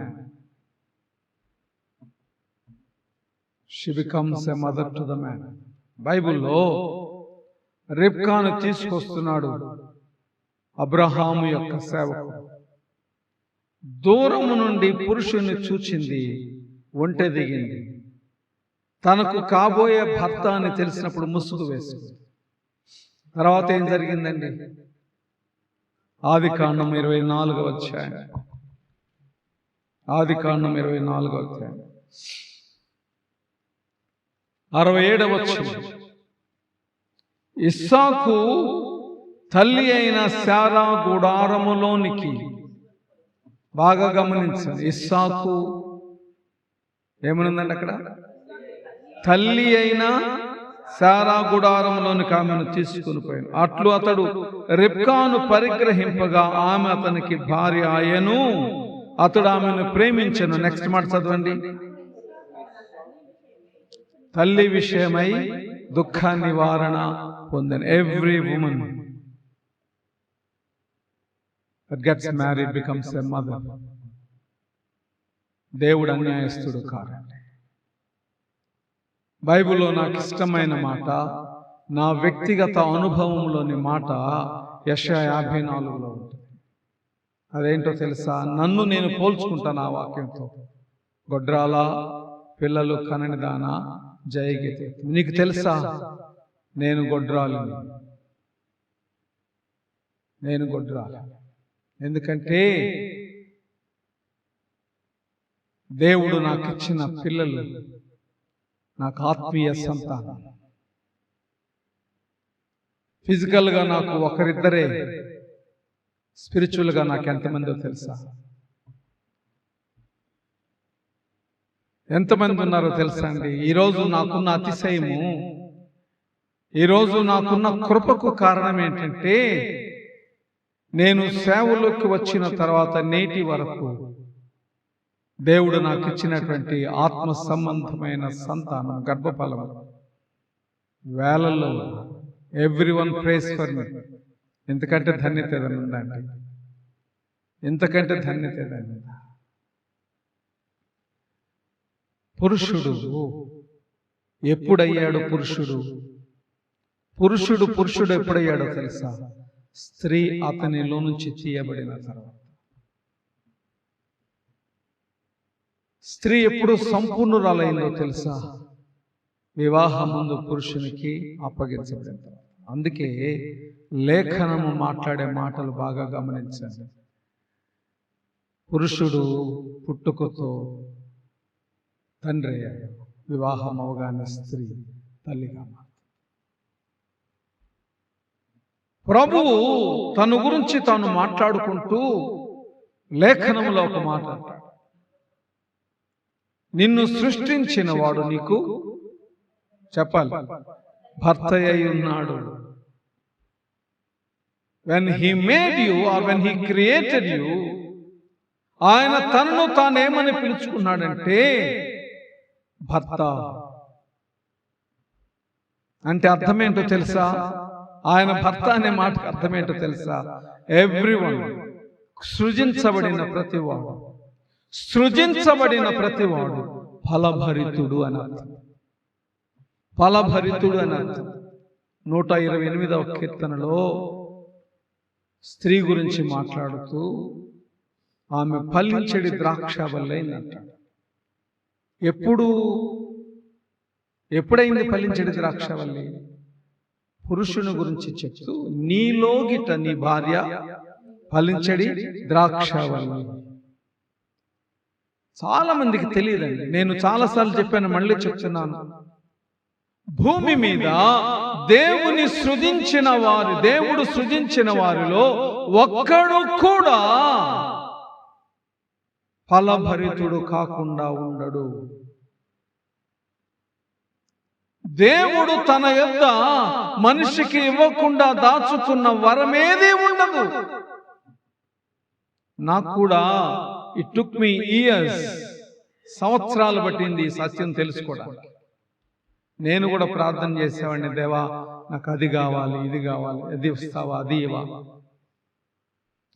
She becomes a mother to the man. బైబిల్లో రిబ్కాను తీసుకొస్తున్నాడు అబ్రహాము యొక్క సేవకుడు. దూరము నుండి పురుషుని చూచింది, ఒంటె దిగింది. తనకు కాబోయే భర్త అని తెలిసినప్పుడు ముసుగు వేసింది. తర్వాత ఏం జరిగిందండి? ఆదికాండం 24వ అధ్యాయం, ఆదికాండం 24వ అధ్యాయం 67వ వచనం. ఇస్సాకు తల్లి అయిన శారా గుడారములోనికి, బాగా గమనించండి, ఇస్సాకు ఏమనుందండి అక్కడ? తల్లి అయిన శారా గుడారంలోనికి ఆమెను తీసుకుని పోయాను. అట్లు అతడు రిబ్కాను పరిగ్రహింపగా ఆమె అతనికి భార్య ఆయను, అతడు ఆమెను ప్రేమించెను. నెక్స్ట్ మాట చదవండి. తల్లి విషయమై దుఃఖ నివారణ పొందెను. Every woman that gets married becomes a mother. దేవుడు అన్యాయస్తుడు కాదండి. బైబిల్లో నాకు ఇష్టమైన మాట, నా వ్యక్తిగత అనుభవంలోని మాట యెషయా 54లో ఉంటుంది. అదేంటో తెలుసా? నన్ను నేను పోల్చుకుంటాను ఆ వాక్యంతో. గొడ్రాల పిల్లలు కనని దానా జయగీతే. నీకు తెలుసా, నేను గొడ్రాలిని, నేను గొడ్రాలి. ఎందుకంటే దేవుడు నాకు ఇచ్చిన పిల్లలు నాకు ఆత్మీయ సంతానం. ఫిజికల్గా నాకు ఒకరిద్దరే, స్పిరిచువల్గా నాకు ఎంతమందో తెలుసా? ఎంతమంది ఉన్నారో తెలుసా అండి? ఈరోజు నాకున్న అతిశయము, ఈరోజు నాకున్న కృపకు కారణం ఏంటంటే, నేను సేవలోకి వచ్చిన తర్వాత నేటి వరకు దేవుడు నాకు ఇచ్చినటువంటి ఆత్మ సంబంధమైన సంతానం, గర్భఫలం వేలల్లో. Everyone praise for me. ఎంతకంటే ధన్యత ఏదైనా ఉందండి? ఎంతకంటే ధన్యత ఏదైనా ఉందా? పురుషుడు ఎప్పుడయ్యాడు? పురుషుడు ఎప్పుడయ్యాడో తెలుసా? స్త్రీ అతనిలో నుంచి తీయబడిన తర్వాత. స్త్రీ ఎప్పుడు సంపూర్ణురాలైందో తెలుసా? వివాహం ముందు పురుషునికి అప్పగించబడిన తర్వాత. అందుకే లేఖనము మాట్లాడే మాటలు బాగా గమనించండి. పురుషుడు పుట్టుకతో తండ్రి అయ్యాడు, వివాహం అవగానే స్త్రీ తల్లిగా మారింది. ప్రభువు తన గురించి తాను మాట్లాడుకుంటూ లేఖనంలో ఒక మాట అంటాడు, నిన్ను సృష్టించిన వాడు నీకు చెప్పాలి భర్త అయి ఉన్నాడు. when he made you or when he created you, ఆయన తనను తానేమని పిలుచుకున్నాడంటే భర్త. అంటే అర్థమేంటో తెలుసా? ఆయన భర్త అనే మాటకు అర్థమేంటో తెలుసా? ఎవ్రీవన్, సృజించబడిన ప్రతివాడు ఫలభరితుడు అని అర్థం. ఫలభరితుడు అని అర్థం. 128వ కీర్తనలో స్త్రీ గురించి మాట్లాడుతూ ఆమె ఫలించడి ద్రాక్ష వల్లైందంటాడు. ఎప్పుడైంది ఫలించడి ద్రాక్ష వల్లే? పురుషుని గురించి చెప్తూ నీలోగిట నీ భార్య ఫలించడి ద్రాక్ష వల్లే. చాలా మందికి తెలియదండి. నేను చాలాసార్లు చెప్పాను, మళ్ళీ చెప్తున్నాను. భూమి మీద దేవుడు సృజించిన వారిలో ఒక్కడు కూడా ఫలభరితుడు కాకుండా ఉండడు. దేవుడు తన యొద్ద మనిషికి ఇవ్వకుండా దాచుకున్న వరమేదీ ఉండదు. నాకు కూడా ఇట్ టుక్ మీ ఇయర్స్, సంవత్సరాలు పట్టింది ఈ సత్యం తెలుసుకోవడానికి. నేను కూడా ప్రార్థన చేసేవాడిని, దేవా నాకు అది కావాలి, ఇది కావాలి, అది ఇస్తావా, అది ఇవా.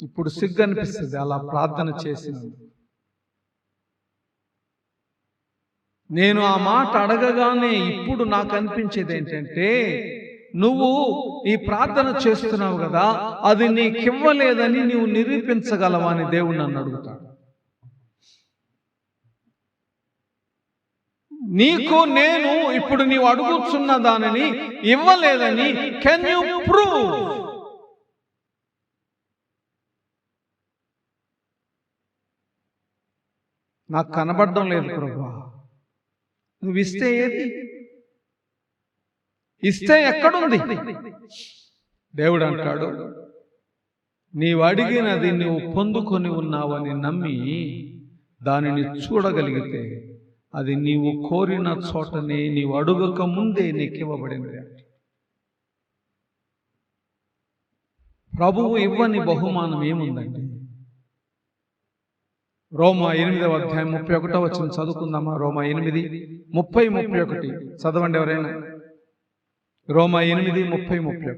ఇప్పుడు సిగ్గు అనిపిస్తుంది అలా ప్రార్థన చేసినందుకు. నేను ఆ మాట అడగగానే ఇప్పుడు నాకు అనిపించేది ఏంటంటే, నువ్వు ఈ ప్రార్థన చేస్తున్నావు కదా, అది నీకివ్వలేదని నువ్వు నిరూపించగలవా అని దేవుడు నన్ను అడుగుతాడు. నీకు నేను ఇప్పుడు నీవు అడుగుతున్న దానిని ఇవ్వలేదని కెన్ యూ ప్రూవ్? నాకు కనబడడం లేదు ప్రభువా. నువ్వు ఇస్తే ఏది? ఇస్తే ఎక్కడుంది? దేవుడు అంటాడు, నీవు అడిగినది నువ్వు పొందుకొని ఉన్నావని నమ్మి దానిని చూడగలిగితే అది నీవు కోరిన చోటనే, నీవు అడుగక ముందే నీకు ఇవ్వబడింది. ప్రభువు ఇవ్వని బహుమానం ఏముందండి? రోమా 8వ అధ్యాయం 31వ వచనం చదువుకుందామా? రోమా 8:30-31 చదవండి ఎవరైనా. రోమా 8:30-31.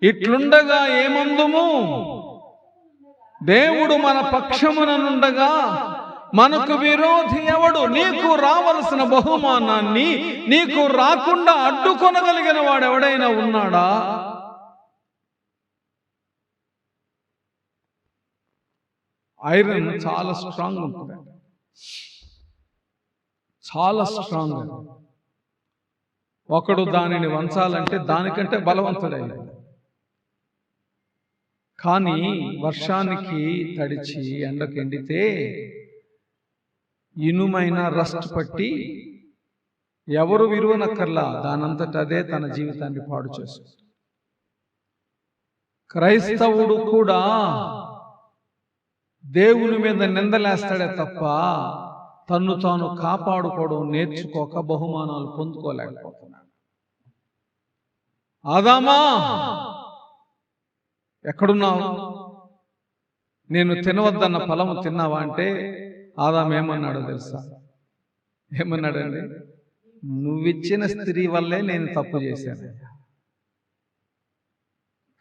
ఇట్లుండగా ఏమందుము? దేవుడు మన పక్షముననుండగా మనకు విరోధి ఎవడు? నీకు రావలసిన బహుమానాన్ని నీకు రాకుండా అడ్డుకొనగలిగిన వాడు ఎవడైనా ఉన్నాడా? ఐరన్ చాలా స్ట్రాంగ్ ఉంటుంది, చాలా స్ట్రాంగ్. ఒకడు దానిని వంచాలంటే దానికంటే బలవంతుడైన. కానీ వర్షానికి తడిచి ఎండకు ఎండితే ఇనుమైన రస్ట్ పట్టి ఎవరు విరువనక్కర్లా, దానంతట అదే తన జీవితాన్ని పాడు చేస్తుంది. క్రైస్తవుడు కూడా దేవుని మీద నిందలేస్తాడే తప్ప తన్ను తాను కాపాడుకోవడం నేర్చుకోక బహుమానాలు పొందుకోలేకపోతున్నాడు. ఆదామా, ఎక్కడున్నావు? నేను తినవద్దన్న ఫలము తిన్నావా అంటే ఆదాము ఏమన్నాడో తెలుసా? ఏమన్నాడండి? నువ్విచ్చిన స్త్రీ వల్లే నేను తప్పు చేశాను.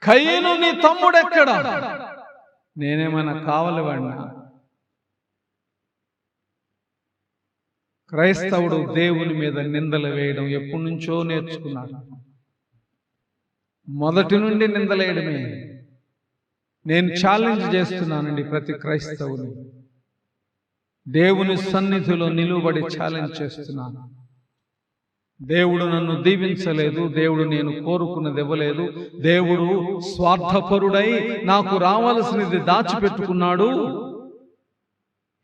కయీను నీ తమ్ముడెక్కడా? నేనేమైనా కావాలి వాడినా? క్రైస్తవుడు దేవుని మీద నిందలు వేయడం ఎప్పటి నుంచో నేర్చుకున్నాడు. మొదటి నుండి నిందలేయడమే. నేను ఛాలెంజ్ చేస్తున్నానండి ప్రతి క్రైస్తవుని. దేవుని సన్నిధిలో నిలువబడి ఛాలెంజ్ చేస్తున్నాను. దేవుడు నన్ను దీవించలేదు, దేవుడు నేను కోరుకున్నది ఇవ్వలేదు, దేవుడు స్వార్థపరుడై నాకు రావాల్సినది దాచిపెట్టుకున్నాడు.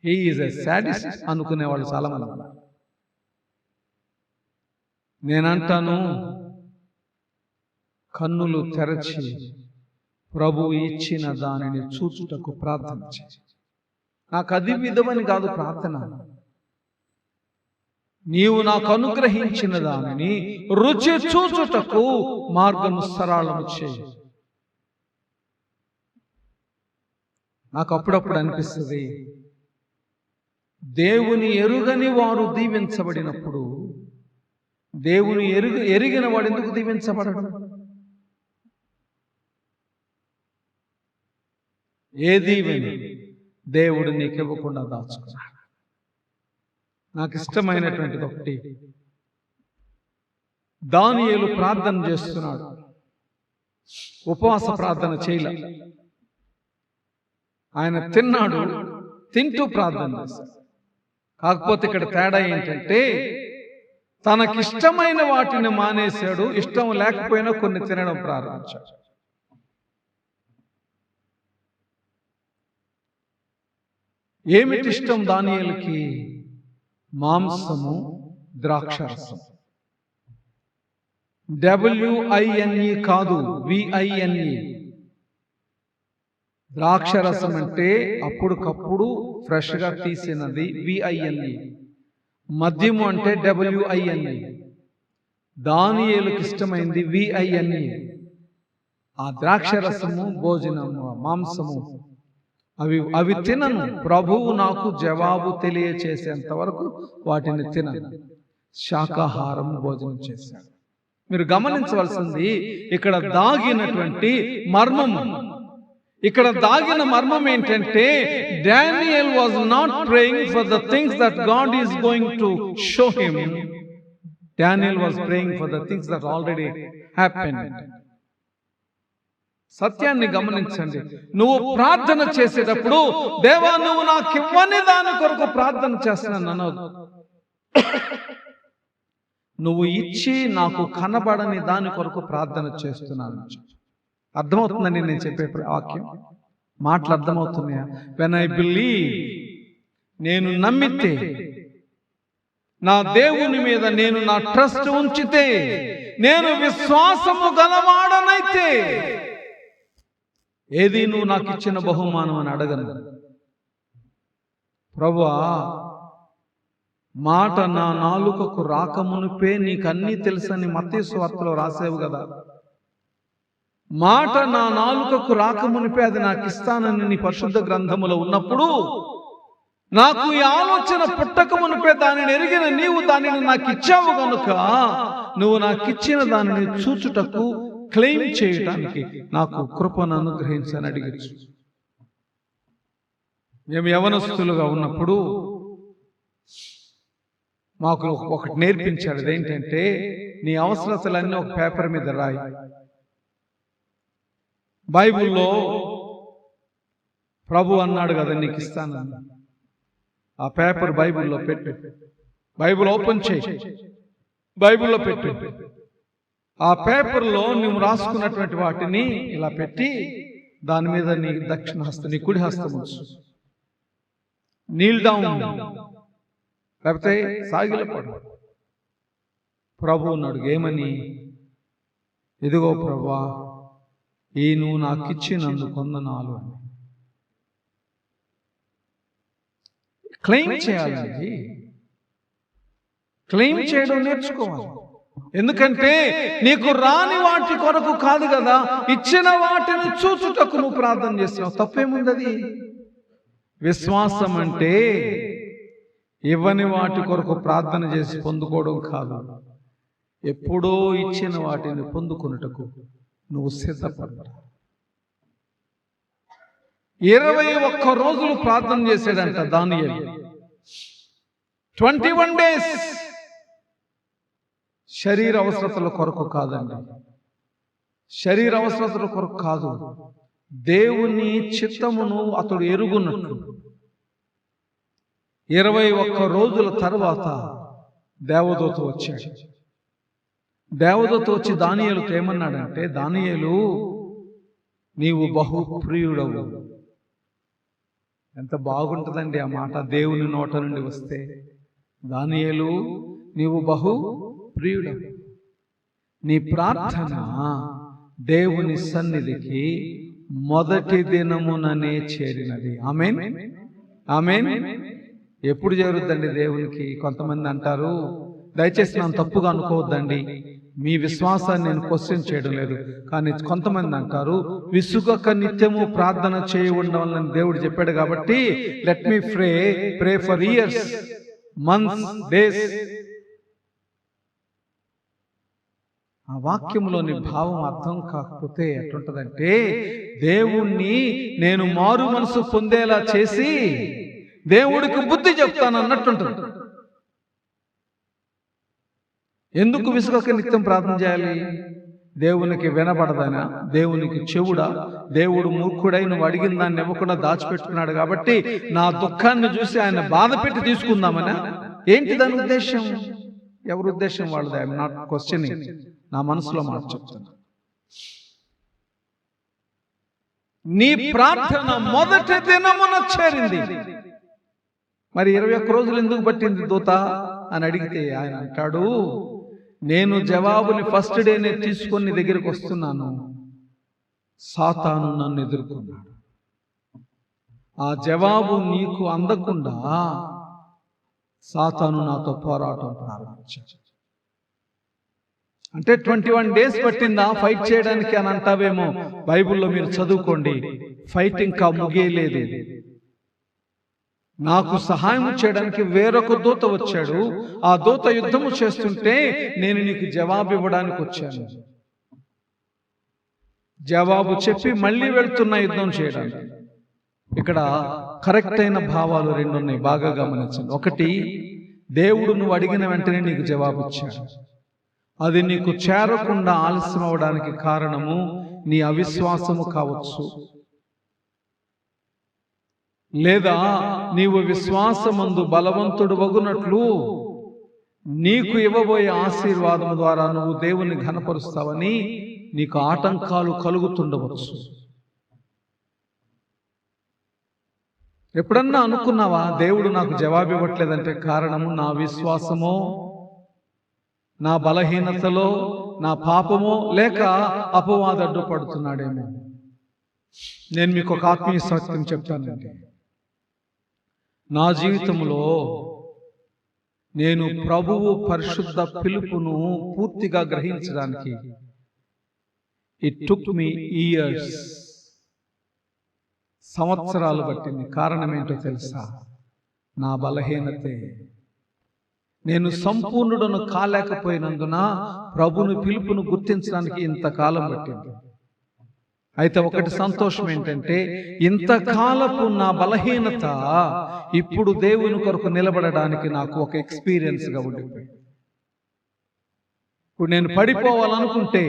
హీ ఈజ్ ఎ సాడిస్ట్ అనుకునేవాళ్ళు చాలా మంది. నేనంటాను, కన్నులు తెరచి ప్రభు ఇచ్చిన దానిని చూచుటకు ప్రార్థన చేయి. నాకు అది విధమని కాదు ప్రార్థన. నీవు నాకు అనుగ్రహించిన దానిని రుచి చూచుటకు మార్గము సరళము చేయి. నాకు అప్పుడప్పుడు అనిపిస్తుంది, దేవుని ఎరుగని వారు దీవించబడినప్పుడు దేవుని ఎరిగిన వాడు ఎందుకు దీవించబడడు? ఏ దీవెని దేవుడు నీకు ఇవ్వకుండా దాచుకున్నాడు. నాకు ఇష్టమైనటువంటిది ఒకటి, దానియేలు ప్రార్థన చేస్తున్నాడు. ఉపవాస ప్రార్థన చేయలే. ఆయన తిన్నాడు, తింటూ ప్రార్థన చేశాడు. కాకపోతే ఇక్కడ తేడా ఏంటంటే తనకిష్టమైన వాటిని మానేశాడు, ఇష్టం లేకపోయినా కొన్ని తినడం ప్రారంభించాడు. ఏమిటి ఇష్టం దానియేలుకి? మాంసము, ద్రాక్షారసం. WINE కాదు, VINE. ద్రాక్షరసం అంటే అప్పుడుకప్పుడు ఫ్రెష్గా తీసినది, VINE. మద్యము అంటే WINE. దానియేలుకి ఇష్టమైంది VINE. ఆ ద్రాక్షరసము, భోజనము, మాంసము అవి తినను. ప్రభువు నాకు జవాబు తెలియచేసేంత వరకు వాటిని తినను. శాకాహారం భోజనం చేశాడు. మీరు గమనించవలసింది ఇక్కడ దాగినటువంటి మర్మము. ఇక్కడ దాగిన మర్మం ఏంటంటే Daniel was not praying for the things that God is going to show him. Daniel was praying for the things that already happened. సత్యాన్ని గమనించండి. నువ్వు ప్రార్థన చేసేటప్పుడు దేవా నువ్వు నాకు ఇవ్వని దాని కొరకు ప్రార్థన చేస్తున్నాను అనొద్దు. నువ్వు ఇచ్చి నాకు కనబడని దాని కొరకు ప్రార్థన చేస్తున్నాను. అర్థమవుతుందండి నేను చెప్పే వాక్యం? మాటలు అర్థమవుతున్నాయా? వెన్ ఐ బిలీవ్, నేను నమ్మితే, నా దేవుని మీద నేను నా ట్రస్ట్ ఉంచితే, నేను విశ్వాసము గలవాడనైతే ఏది నువ్వు నాకు ఇచ్చిన బహుమానం అని అడగను. ప్రభువా, మాట నా నాలుకకు రాకమునుపే నీకన్నీ తెలుసని మత్తయి సువార్తలో రాసేవు కదా. మాట నా నాలుకకు రాకమునిపే అది నాకు ఇస్తానని నీ పరిశుద్ధ గ్రంథములో ఉన్నప్పుడు, నాకు ఈ ఆలోచన పుట్టకమునిపే దానిని ఎరిగిన నీవు దానిని నాకు ఇచ్చావు కనుక నువ్వు నాకు ఇచ్చిన దానిని చూచుటకు, క్లెయిమ్ చేయటానికి నాకు కృపను అనుగ్రహించని అడిగచ్చు. మేము యవనస్తులుగా ఉన్నప్పుడు మాకు ఒకటి నేర్పించాడు. అదేంటంటే నీ అవసరతలన్నీ ఒక పేపర్ మీద రాయి. బైబిల్లో ప్రభు అన్నాడు కదా నీకు ఇస్తానని. ఆ పేపర్ బైబిల్లో పెట్టు. బైబిల్ ఓపెన్ చేయి, బైబిల్లో పెట్టు. ఆ పేపర్లో నువ్వు రాసుకున్నటువంటి వాటిని ఇలా పెట్టి దాని మీద నీ దక్షిణ హస్తం, నీ కుడి హస్తం ఉంచు. నీల్ డౌన్, లేకపోతే సాగిలపడు. ప్రభు అన్నాడు ఏమని? ఇదిగో ప్రభువా, ఈ నువ్వు నాకు ఇచ్చినందుకు వందనాలు అని. క్లెయిమ్ చేయాలండి. క్లెయిమ్ చేయడం నేర్చుకోవాలి. ఎందుకంటే నీకు రాని వాటి కొరకు కాదు కదా, ఇచ్చిన వాటిని చూచుటకు నువ్వు ప్రార్థన చేస్తున్నావు. తప్పేముంది? అది విశ్వాసం అంటే ఇవ్వని వాటి కొరకు ప్రార్థన చేసి పొందుకోవడం కాదు, ఎప్పుడో ఇచ్చిన వాటిని పొందుకొనుటకు నువ్వు సిద్ధపడ్డా. 21 రోజులు ప్రార్థన చేశాడంట దానియేలు. 21 days. శరీర అవసరతల కొరకు కాదండి, శరీర అవసరతల కొరకు కాదు, దేవుని చిత్తమును అతడు ఎరుగున్నట్లు. 21 రోజుల తర్వాత దేవదూత వచ్చాడు. దేవదూత వచ్చి దానియేలుతో ఏమన్నాడంటే, దానియేలు, నీవు బహు ప్రియుడవు. ఎంత బాగుంటుందండి ఆ మాట దేవుని నోట నుండి వస్తే. దానియేలు, నీవు బహు ప్రియుడవు, నీ ప్రార్థన దేవుని సన్నిధికి మొదటి దినముననే చేరినది. ఆమేన్, ఆమేన్. ఎప్పుడు చేరుద్దండి దేవునికి? కొంతమంది అంటారు, దయచేసి నన్ను తప్పుగా అనుకోవద్దండి, మీ విశ్వాసాన్ని నేను క్వశ్చన్ చేయడం లేదు, కానీ కొంతమంది అంటారు విసుగక నిత్యము ప్రార్థన చేయి ఉండవాలని దేవుడు చెప్పాడు కాబట్టి let me pray for years, months, days. ఆ వాక్యంలోని భావం అర్థం కాకపోతే ఎట్లుంటదంటే, దేవుణ్ణి నేను మారు మనసు పొందేలా చేసి దేవుడికి బుద్ధి చెప్తాను అన్నట్టుంటుంది. ఎందుకు విసుగక నిత్యం ప్రార్థన చేయాలి? దేవునికి వినబడదనా? దేవునికి చెవుడా? దేవుడు మూర్ఖుడై నువ్వు అడిగిన దాన్ని ఇవ్వకుండా దాచిపెట్టుకున్నాడు కాబట్టి నా దుఃఖాన్ని చూసి ఆయన బాధ పెట్టి తీసుకుందామనా? ఏంటి దాని ఉద్దేశం? ఎవరి ఉద్దేశం వాళ్ళది. ఐఎమ్ నాట్ క్వశ్చనింగ్, నా మనసులో మాట చెప్తాను. నీ ప్రార్థన మొదటి దినమున చేరింది. మరి 21 రోజులు ఎందుకు పట్టింది దూత అని అడిగితే ఆయన అంటాడు, నేను జవాబుని ఫస్ట్ డేనే తీసుకొని దగ్గరికి వస్తున్నాను, సాతాను నన్ను ఎదుర్కొన్నాడు. ఆ జవాబు నీకు అందకుండా సాతాను నాతో పోరాటం ప్రారంభించాడు. అంటే 21 days పట్టిందా ఫైట్ చేయడానికి అని అంటావేమో. బైబిల్లో మీరు చదువుకోండి, ఫైట్ ఇంకా ముగియలేదు. నాకు సహాయం చేయడానికి వేరొక దూత వచ్చాడు. ఆ దూత యుద్ధము చేస్తుంటే నేను నీకు జవాబు ఇవ్వడానికి వచ్చాను. జవాబు చెప్పి మళ్ళీ వెళ్తున్న యుద్ధం చేయడానికి. ఇక్కడ కరెక్ట్ అయిన భావాలు 2 ఉన్నాయి, బాగా గమనించండి. ఒకటి, దేవుడు నువ్వు అడిగిన వెంటనే నీకు జవాబు ఇచ్చాడు. అది నీకు చేరకుండా ఆలస్యం అవడానికి కారణము నీ అవిశ్వాసము కావచ్చు, లేదా నీవు విశ్వాసమందు బలవంతుడు వగునట్లు నీకు ఇవ్వబోయే ఆశీర్వాదం ద్వారా నువ్వు దేవుని ఘనపరుస్తావని నీకు ఆటంకాలు కలుగుతుండవచ్చు. ఎప్పుడన్నా అనుకున్నావా దేవుడు నాకు జవాబు ఇవ్వట్లేదంటే కారణము నా విశ్వాసమో, నా బలహీనతలో, నా పాపమో, లేక అపవాది అడ్డుపడుతున్నాడేమో? నేను మీకు ఒక ఆత్మీయ సత్యం చెప్తానండి. నా జీవితంలో నేను ప్రభువు పరిశుద్ధ పిలుపును పూర్తిగా గ్రహించడానికి ఇట్ టుక్ మీ ఇయర్స్, సంవత్సరాలు పట్టింది. కారణం ఏంటో తెలుసా? నా బలహీనతే. నేను సంపూర్ణుడను కాలేకపోయినందున ప్రభుని పిలుపును గుర్తించడానికి ఇంతకాలం పట్టింది. అయితే ఒకటి సంతోషం ఏంటంటే, ఇంతకాలపు నా బలహీనత ఇప్పుడు దేవుని కొరకు నిలబడడానికి నాకు ఒక ఎక్స్పీరియన్స్గా ఉండిపోయింది. ఇప్పుడు నేను పడిపోవాలనుకుంటే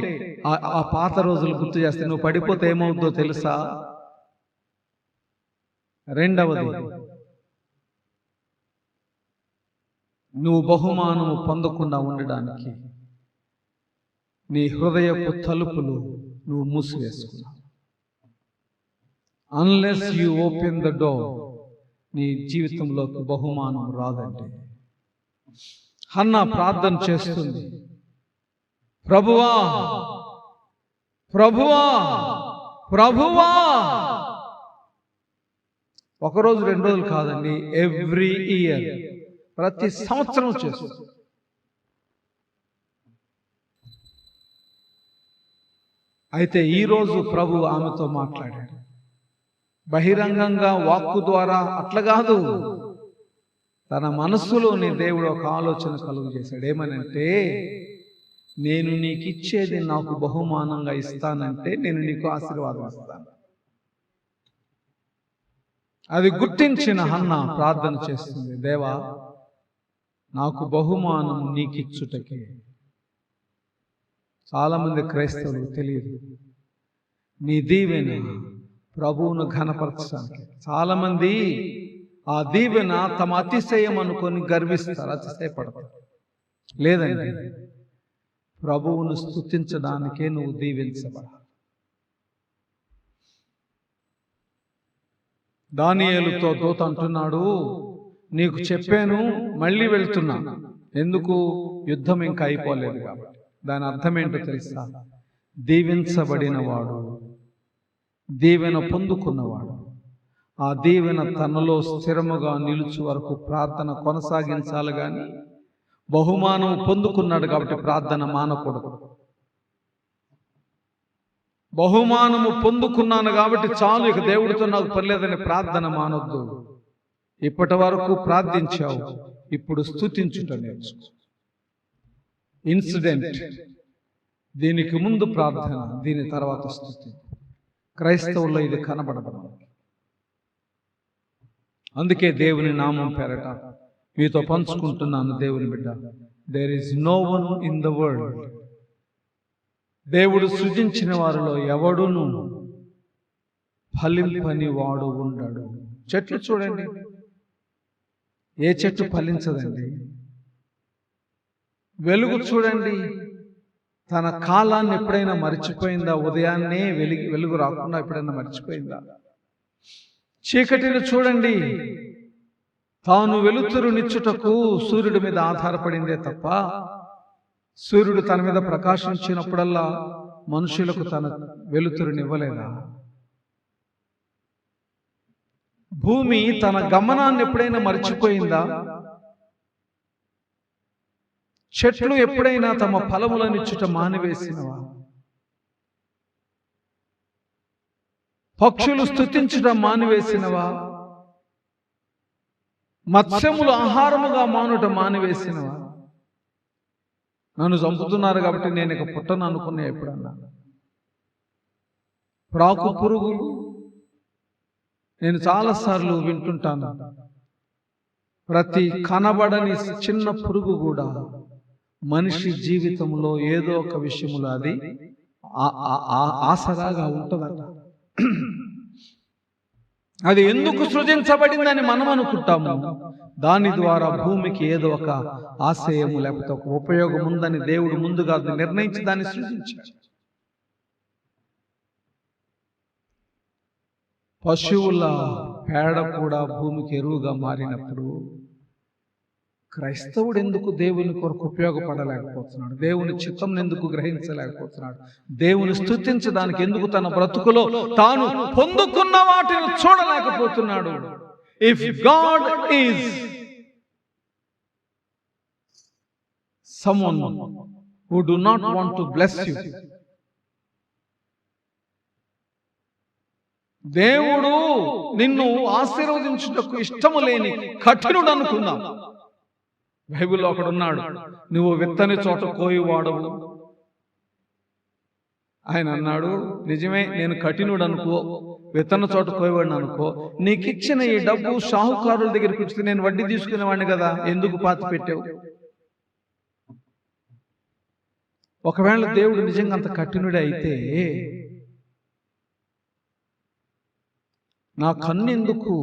ఆ పాత రోజులు గుర్తు చేస్తే, నువ్వు పడిపోతే ఏమవుద్దో తెలుసా? రెండవది, నువ్వు బహుమానము పొందకుండా ఉండడానికి నీ హృదయపు తలుపులు నువ్వు మూసివేసుకున్నావు. Unless you open the door, నీ జీవితంలోకి బహుమానం రాదండి. హన్నా ప్రార్థన చేస్తుంది, ప్రభువా ప్రభువా ప్రభువా. ఒకరోజు 2 రోజులు కాదండి, ఎవ్రీ ఇయర్, ప్రతి సంవత్సరం చేస్తుంది. అయితే ఈరోజు ప్రభు ఆమెతో మాట్లాడాడు. బహిరంగంగా వాక్కు ద్వారా అట్లా కాదు, తన మనస్సులోని దేవుడు ఒక ఆలోచన కలుగు చేశాడు. ఏమనంటే, నేను నీకు ఇచ్చేది నాకు బహుమానంగా ఇస్తానంటే నేను నీకు ఆశీర్వాదం ఇస్తాను. అది గుర్తించిన హన్న ప్రార్థన చేస్తుంది, దేవా నాకు బహుమానం నీకిచ్చుటకే. చాలా మంది క్రైస్తవులకు తెలియదు, నీ దీవెన ప్రభువును ఘనపరచడానికి. చాలా మంది ఆ దీవెన తమ అతిశయం అనుకొని గర్విస్తారు, అతిశయపడతారు. లేదండి, ప్రభువును స్తుతించడానికే నువ్వు దీవించబడాలి. దానియేలుతో దూత అంటున్నాడు, నీకు చెప్పాను, మళ్ళీ వెళ్తున్నా. ఎందుకు? యుద్ధం ఇంకా అయిపోలేదు కాబట్టి. దాని అర్థం ఏంటో తెలుసా? దీవించబడిన వాడు, దీవెన పొందుకున్నవాడు, ఆ దీవెన తనలో స్థిరముగా నిలుచు వరకు ప్రార్థన కొనసాగించాలి. కానీ బహుమానం పొందుకున్నాడు కాబట్టి ప్రార్థన మానకూడదు. బహుమానము పొందుకున్నాను కాబట్టి చాలు, ఇక దేవుడితో నాకు పర్లేదని ప్రార్థన మానొద్దు. ఇప్పటి వరకు ప్రార్థించావు, ఇప్పుడు స్తుతించుట నేర్చుకో. ఇన్సిడెంట్, దీనికి ముందు ప్రార్థన, దీని తర్వాత స్తుతి. క్రైస్తవుల్లో ఇది కనబడదు. అందుకే దేవుని నామం పేరట మీతో పంచుకుంటున్నాను, దేవుని బిడ్డ, there is no one in the world, దేవుడు సృజించిన వారిలో ఎవడును ఫలింపని వాడు ఉండడు. చెట్లు చూడండి, ఏ చెట్టు ఫలించదండి. వెలుగు చూడండి, తన కాలాన్ని ఎప్పుడైనా మర్చిపోయిందా? ఉదయాన్నే వెలుగు రాకుండా ఎప్పుడైనా మర్చిపోయిందా? చీకటిని చూడండి, తాను వెలుతురునిచ్చుటకు సూర్యుడి మీద ఆధారపడిందే తప్ప, సూర్యుడు తన మీద ప్రకాశించినప్పుడల్లా మనుషులకు తన వెలుతురునివ్వలేదా? భూమి తన గమనాన్ని ఎప్పుడైనా మర్చిపోయిందా? చెట్లు ఎప్పుడైనా తమ ఫలములనిచ్చుట మానివేసినవా? పక్షులు స్తుతించుట మానివేసినవా? మత్స్యములు ఆహారముగా మానుట మానివేసినవా? నన్ను చంపుతున్నారు కాబట్టి నేను ఇక పుట్టను అనుకున్నా ఎప్పుడన్నా? ప్రాకు పురుగులు, నేను చాలాసార్లు వింటుంటాను, ప్రతి కనబడని చిన్న పురుగు కూడా మనిషి జీవితంలో ఏదో ఒక విషయములో అది ఆసరాగా ఉంటుందట. అది ఎందుకు సృజించబడిందని మనం అనుకుంటాము, దాని ద్వారా భూమికి ఏదో ఒక ఆశయము లేకపోతే ఒక ఉపయోగం ఉందని దేవుడు ముందుగా నిర్ణయించి దాన్ని సృజించాడు. పశువుల పేడ కూడా భూమికి ఎరువుగా మారినప్పుడు క్రైస్తవుడు ఎందుకు దేవుని కొరకు ఉపయోగపడలేకపోతున్నాడు? దేవుని చిత్తం ఎందుకు గ్రహించలేకపోతున్నాడు? దేవుని స్తుతించడానికి ఎందుకు తన బ్రతుకులో తాను పొందుకున్న వాటిని చూడలేకపోతున్నాడు? If God is someone who do not want to bless you, దేవుడు నిన్ను ఆశీర్వదించుటకు ఇష్టము లేని కఠినుడు అనుకుందాం. బైబిల్లో ఒకడున్నాడు, నువ్వు విత్తని చోట కోయి వాడవు. ఆయన అన్నాడు, నిజమే, నేను కఠినుడు అనుకో, విత్తన చోట కోయవాడిని అనుకో, నీకిచ్చిన ఈ డబ్బు షాహుకారుల దగ్గరికి వచ్చి నేను వడ్డీ తీసుకునేవాడిని కదా, ఎందుకు పాతి పెట్టావు? ఒకవేళ దేవుడు నిజంగా అంత కఠినుడే అయితే నా కన్నెందుకు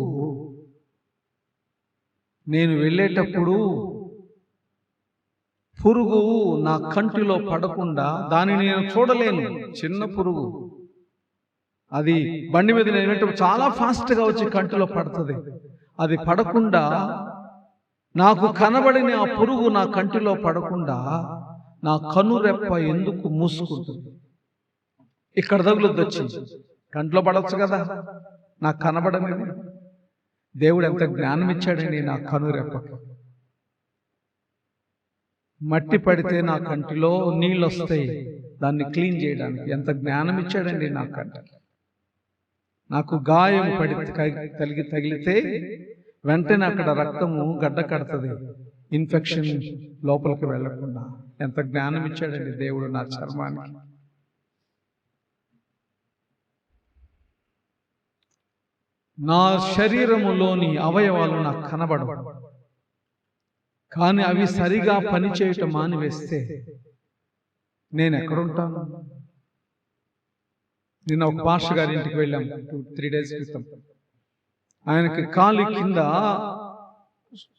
నేను వెళ్ళేటప్పుడు పురుగు నా కంటిలో పడకుండా, దానిని నేను చూడలేను, చిన్న పురుగు, అది బండి మీద నేను వెళ్ళేటప్పుడు చాలా ఫాస్ట్గా వచ్చి కంటిలో పడుతుంది. అది పడకుండా, నాకు కనబడిన ఆ పురుగు నా కంటిలో పడకుండా నా కనురెప్ప ఎందుకు మూసుకుంటుంది? ఇక్కడ తగులుద్ది వచ్చింది, కంట్లో పడవచ్చు కదా, నాకు కనబడలేదు. దేవుడు ఎంత జ్ఞానం ఇచ్చాడండి నా కనురెప్పకి. మట్టి పడితే నా కంటిలో నీళ్ళు వస్తాయి, దాన్ని క్లీన్ చేయడానికి. ఎంత జ్ఞానం ఇచ్చాడండి నాకంటే. నాకు గాయం తగిలితే వెంటనే అక్కడ రక్తము గడ్డ కడుతుంది, ఇన్ఫెక్షన్ లోపలికి వెళ్ళకుండా. ఎంత జ్ఞానం ఇచ్చాడండి దేవుడు నా చర్మానికి. నా శరీరములోని అవయవాలు నాకు కనబడవు, కానీ అవి సరిగా పనిచేయటం మానివేస్తే నేను ఎక్కడుంటాను? నిన్న ఒక పాస్టర్ గారి ఇంటికి వెళ్ళాం 3 days క్రితం. ఆయనకి కాలు కింద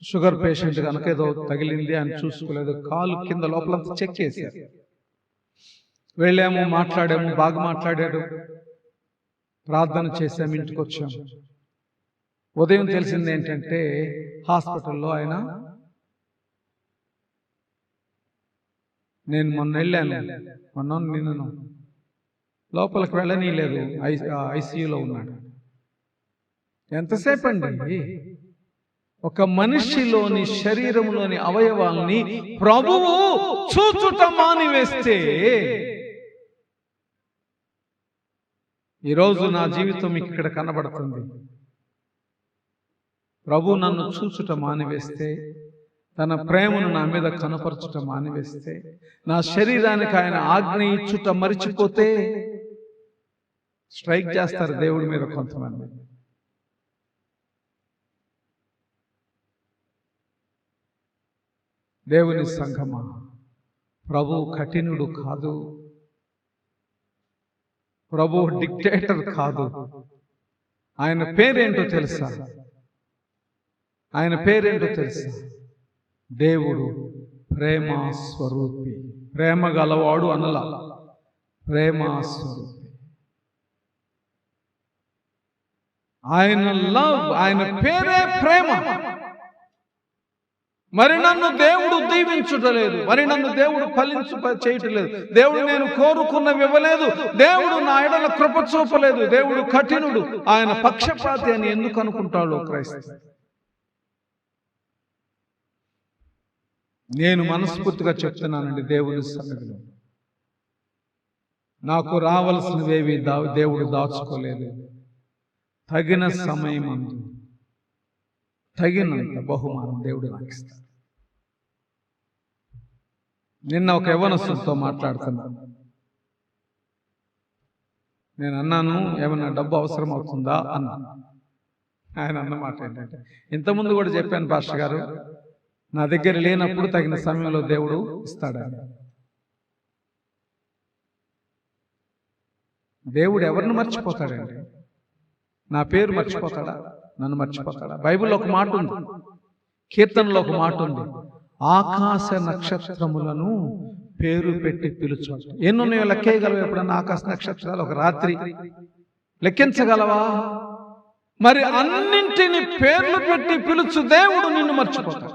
షుగర్ పేషెంట్ కనుక ఏదో తగిలింది, ఆయన చూసుకోలేదు. కాలు కింద లోపలంతా చెక్ చేశారు. వెళ్ళాము, మాట్లాడాము, బాగా మాట్లాడాడు, ప్రార్థన చేసాము, ఇంటికి వచ్చాము. ఉదయం తెలిసింది ఏంటంటే హాస్పిటల్లో ఆయన, నేను మొన్న వెళ్ళాను, నిన్ను లోపలికి వెళ్ళనీయలేదు, ఐసీయూలో ఉన్నాడు. ఎంతసేపు అండి? ఒక మనిషిలోని శరీరంలోని అవయవాల్ని ప్రభువు చూచుట మానివేస్తే, ఈరోజు నా జీవితం మీకు ఇక్కడ కనబడుతుంది. ప్రభు నన్ను చూచుట మానివేస్తే, తన ప్రేమను నా మీద కనపరచుట మానివేస్తే, నా శరీరానికి ఆయన ఆజ్ఞ ఇచ్చుట మరిచిపోతే స్ట్రైక్ చేస్తారు దేవుడి మీద కొంతమంది. దేవుని సంఘమా, ప్రభు కఠినుడు కాదు, ప్రభు డిక్టేటర్ కాదు. ఆయన పేరేంటో తెలుసా? ఆయన పేరేంటో తెలుసా? దేవుడు ప్రేమ స్వరూపి. ప్రేమ గలవాడు అనలా, ప్రేమ స్వరూపి. ఆయన లవ్, ఆయన పేరే ప్రేమ. మరి నన్ను దేవుడు దీవించుటలేదు, మరి నన్ను దేవుడు ఫలించు చేయటలేదు, దేవుడు నేను కోరుకున్నవి ఇవ్వలేదు, దేవుడు నా ఎడల కృప చూపలేదు, దేవుడు కఠినుడు, ఆయన పక్షపాతి అని ఎందుకు అనుకుంటాడో క్రైస్తవుడు? నేను మనస్ఫూర్తిగా చెప్తున్నానండి, దేవుని సన్నిధిలో నాకు రావలసినవేవి దేవుడు దాచుకోలేదు. తగిన సమయం అందు తగినంత బహుమానం దేవుడు నాకు ఇస్తాడు. నిన్న ఒక యవ్వనస్తుడితో మాట్లాడుతున్నాను. నేను అన్నాను, ఏమన్నా డబ్బు అవసరం అవుతుందా అన్నాను. ఆయన అన్నమాట ఏంటంటే, ఇంతకుముందు కూడా చెప్పాను పాస్టర్ గారు, నా దగ్గర లేనప్పుడు తగిన సమయంలో దేవుడు ఇస్తాడని. దేవుడు ఎవరిని మర్చిపోతాడండి? నా పేరు మర్చిపోతాడా? నన్ను మర్చిపోతాడా? బైబిల్లో ఒక మాట ఉంది, కీర్తనలో ఒక మాట ఉంది, ఆకాశ నక్షత్రములను పేరు పెట్టి పిలుచు. ఎన్నున్నాయో లెక్కేయగలవా? ఎప్పుడన్నా ఆకాశ నక్షత్రాలు ఒక రాత్రి లెక్కించగలవా? మరి అన్నింటిని పేర్లు పెట్టి పిలుచు దేవుడు నిన్ను మర్చిపోతాడు.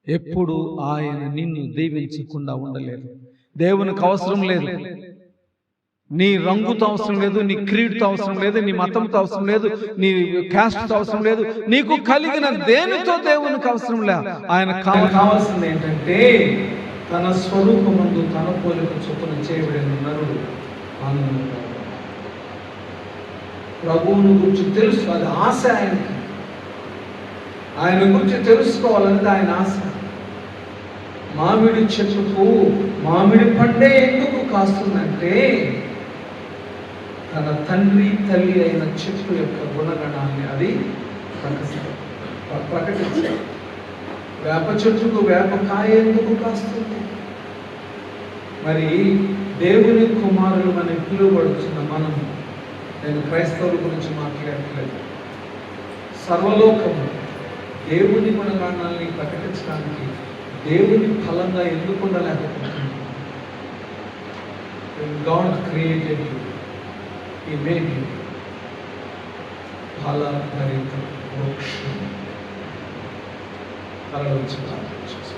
ఎప్పుడు ఆయన నిన్ను దీవించకుండా ఉండలేదు. దేవునికి అవసరం లేదు, నీ రంగుతో అవసరం లేదు, నీ క్రీడ్తో అవసరం లేదు, నీ మతంతో అవసరం లేదు, నీ క్యాస్ట్తో అవసరం లేదు, నీకు కలిగిన దేనితో దేవునికి అవసరం లేదు. ఆయన కావాల్సింది ఏంటంటే తన స్వరూపమందు తన పోలిక చొప్పున చేయబడిన నరుడు ఆనందంగా. ప్రభువును గురించి తెలుసు, అది ఆశ ఆయనకి. ఆయన గురించి తెలుసుకోవాలనేది ఆయన ఆశ. మామిడి చెట్టుకు మామిడి పండే ఎందుకు కాస్తుందంటే తన తండ్రి తల్లి అయిన చెట్టు యొక్క గుణగణాన్ని అది ప్రకటించాలి. వేప చెట్టుకు వేపకాయ ఎందుకు కాస్తుంది? మరి దేవుని కుమారులు అని పిలువబడుతున్న మనం, నేను క్రైస్తవుల గురించి మాట్లాడట్లేదు, సర్వలోకము దేవుని గుణగణాన్ని ప్రకటించడానికి దేవుని ఫలంగా ఎందుకు ఉండలేకపోతుంది? God created you, He made you ఫలభరిత వృక్షం. తల నుంచి ప్రార్థించు.